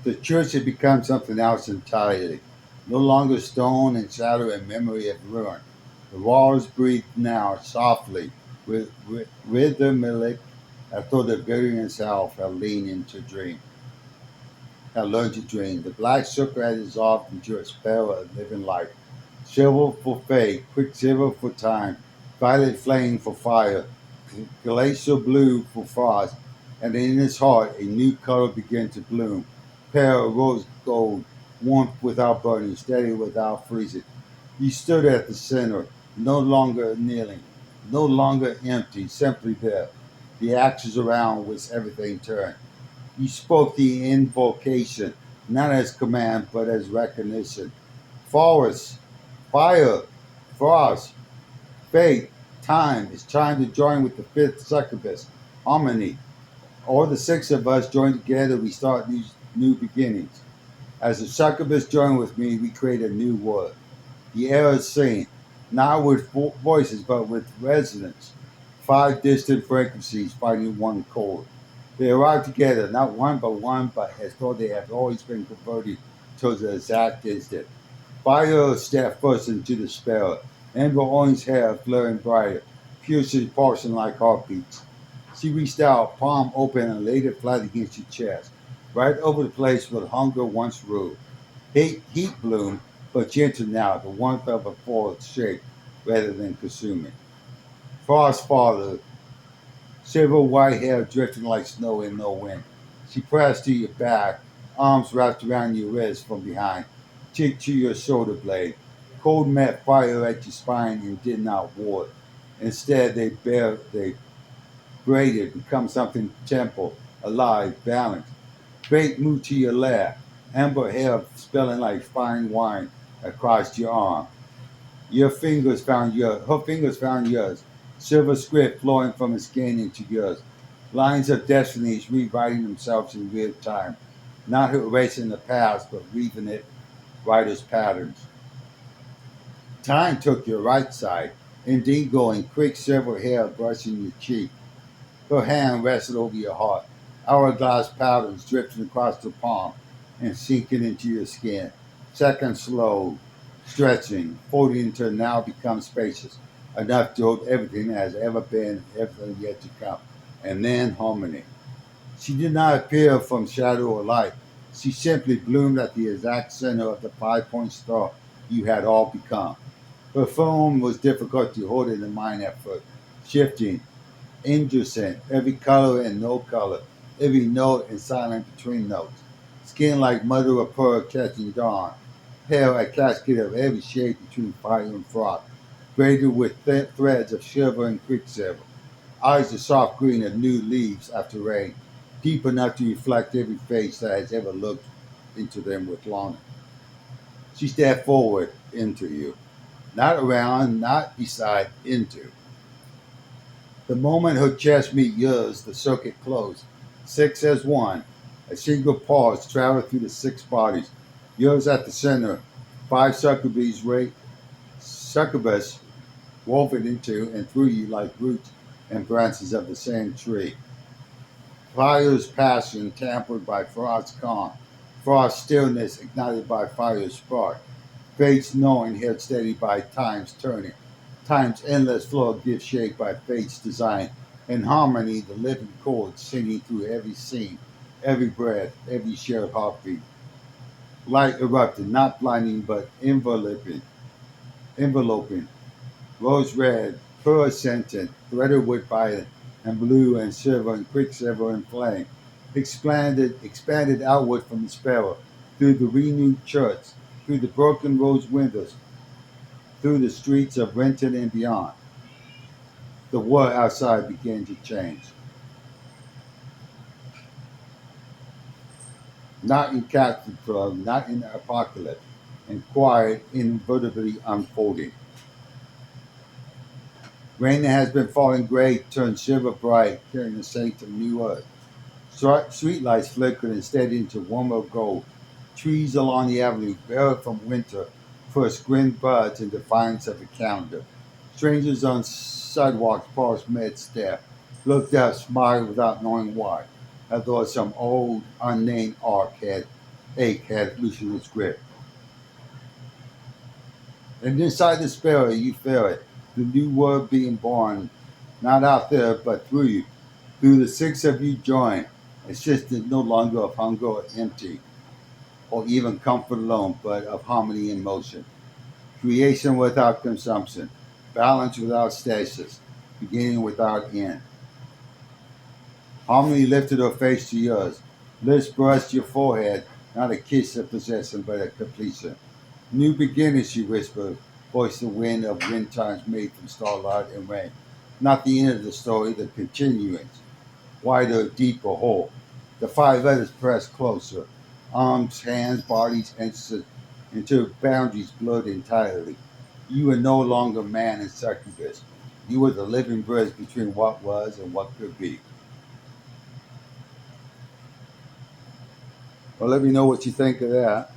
The church had become something else entirely. No longer stone and shadow and memory of ruin. The walls breathed now softly, with rhythmic, as though the building itself had leaned into dream. Had learned to dream. The black sugar had dissolved into a spell of living life. Silver for fate, quicksilver for time, violet flame for fire, glacial blue for frost, and in his heart a new color began to bloom. Pale rose gold, warmth without burning, steady without freezing. He stood at the center, no longer kneeling, no longer empty, simply there. The axis around which everything turned. He spoke the invocation, not as command, but as recognition. Forest, fire, frost, fate, time. It's time to join with the fifth succubus, harmony. All the six of us join together, we start these new beginnings. As the succubus join with me, we create a new world. The air is seen, not with voices, but with resonance. Five distant frequencies finding one chord. They arrive together, not one by one, but as though they have always been converted to the exact instant. Fire stepped first into the spell, amber orange hair flaring brighter, piercing pulsing like heartbeats. She reached out, palm open, and laid it flat against your chest, right over the place where hunger once ruled. Heat bloomed, but gentle now, the warmth of a forest shake rather than consuming. Frost followed, silver white hair drifting like snow in no wind. She pressed to your back, arms wrapped around your wrist from behind, cheek to your shoulder blade. Cold met fire at your spine and did not ward. Instead, they braided, become something temple, alive, balanced. Fate moved to your left, amber hair spilling like fine wine across your arm. Her fingers found yours, silver script flowing from his skin into yours. Lines of destinies rewriting themselves in real time, not erasing the past, but weaving it writer's patterns. Time took your right side, indigo and quick silver hair brushing your cheek. Her hand rested over your heart, hourglass patterns drifting across the palm and sinking into your skin. Seconds slow, stretching, folding until now becomes spacious, enough to hold everything that has ever been, everything yet to come. And then harmony. She did not appear from shadow or light. She simply bloomed at the exact center of the 5 point star you had all become. Her form was difficult to hold in the mind at first, shifting, indecent, every color and no color, every note and silent between notes. Skin like mother of pearl catching dawn, hair a cascade of every shade between fire and frost, braided with thin threads of silver and quicksilver. Eyes the soft green of new leaves after rain, deep enough to reflect every face that has ever looked into them with longing. She stepped forward into you, not around, not beside, into. The moment her chest met yours, the circuit closed. Six as one. A single pulse traveled through the six bodies. Yours at the center. Five succubus woven into and through you like roots and branches of the same tree. Fire's passion tampered by frost's calm. Frost's stillness ignited by fire's spark. Fate's knowing held steady by time's turning. Time's endless flow gives shape by fate's design. In harmony, the living chords singing through every scene, every breath, every shared heartbeat. Light erupted, not blinding but enveloping. Rose red, pearl-scented, threaded with violet, and blue and silver and quicksilver and flame, expanded outward from the sparrow, through the renewed church, through the broken rose windows, through the streets of Renton and beyond. The world outside began to change. Not in catastrophe, not in apocalypse, and quiet, inevitably unfolding. Rain that has been falling gray turned silver bright, carrying the scent of new earth. Streetlights flickered and steadied into warmer gold. Trees along the avenue, bare from winter, First grinned buds in defiance of the calendar. Strangers on sidewalks paused mid-step, looked up, smiled without knowing why, as though some old, unnamed ache had loosened its grip. And inside the sparrow, you feel it, the new word being born, not out there, but through you. Through the six of you join, insistent no longer of hunger or empty, or even comfort alone, but of harmony in motion. Creation without consumption, balance without stasis, beginning without end. Harmony lifted her face to yours. Lips brushed your forehead, not a kiss of possession, but a completion. New beginnings, she whispered, voice the wind of wind chimes made from starlight and rain. Not the end of the story, the continuance. Wider, deeper, whole. The five letters pressed closer. Arms, hands, bodies, until boundaries blurred entirely. You were no longer man and succubus. You were the living bridge between what was and what could be. Well, let me know what you think of that.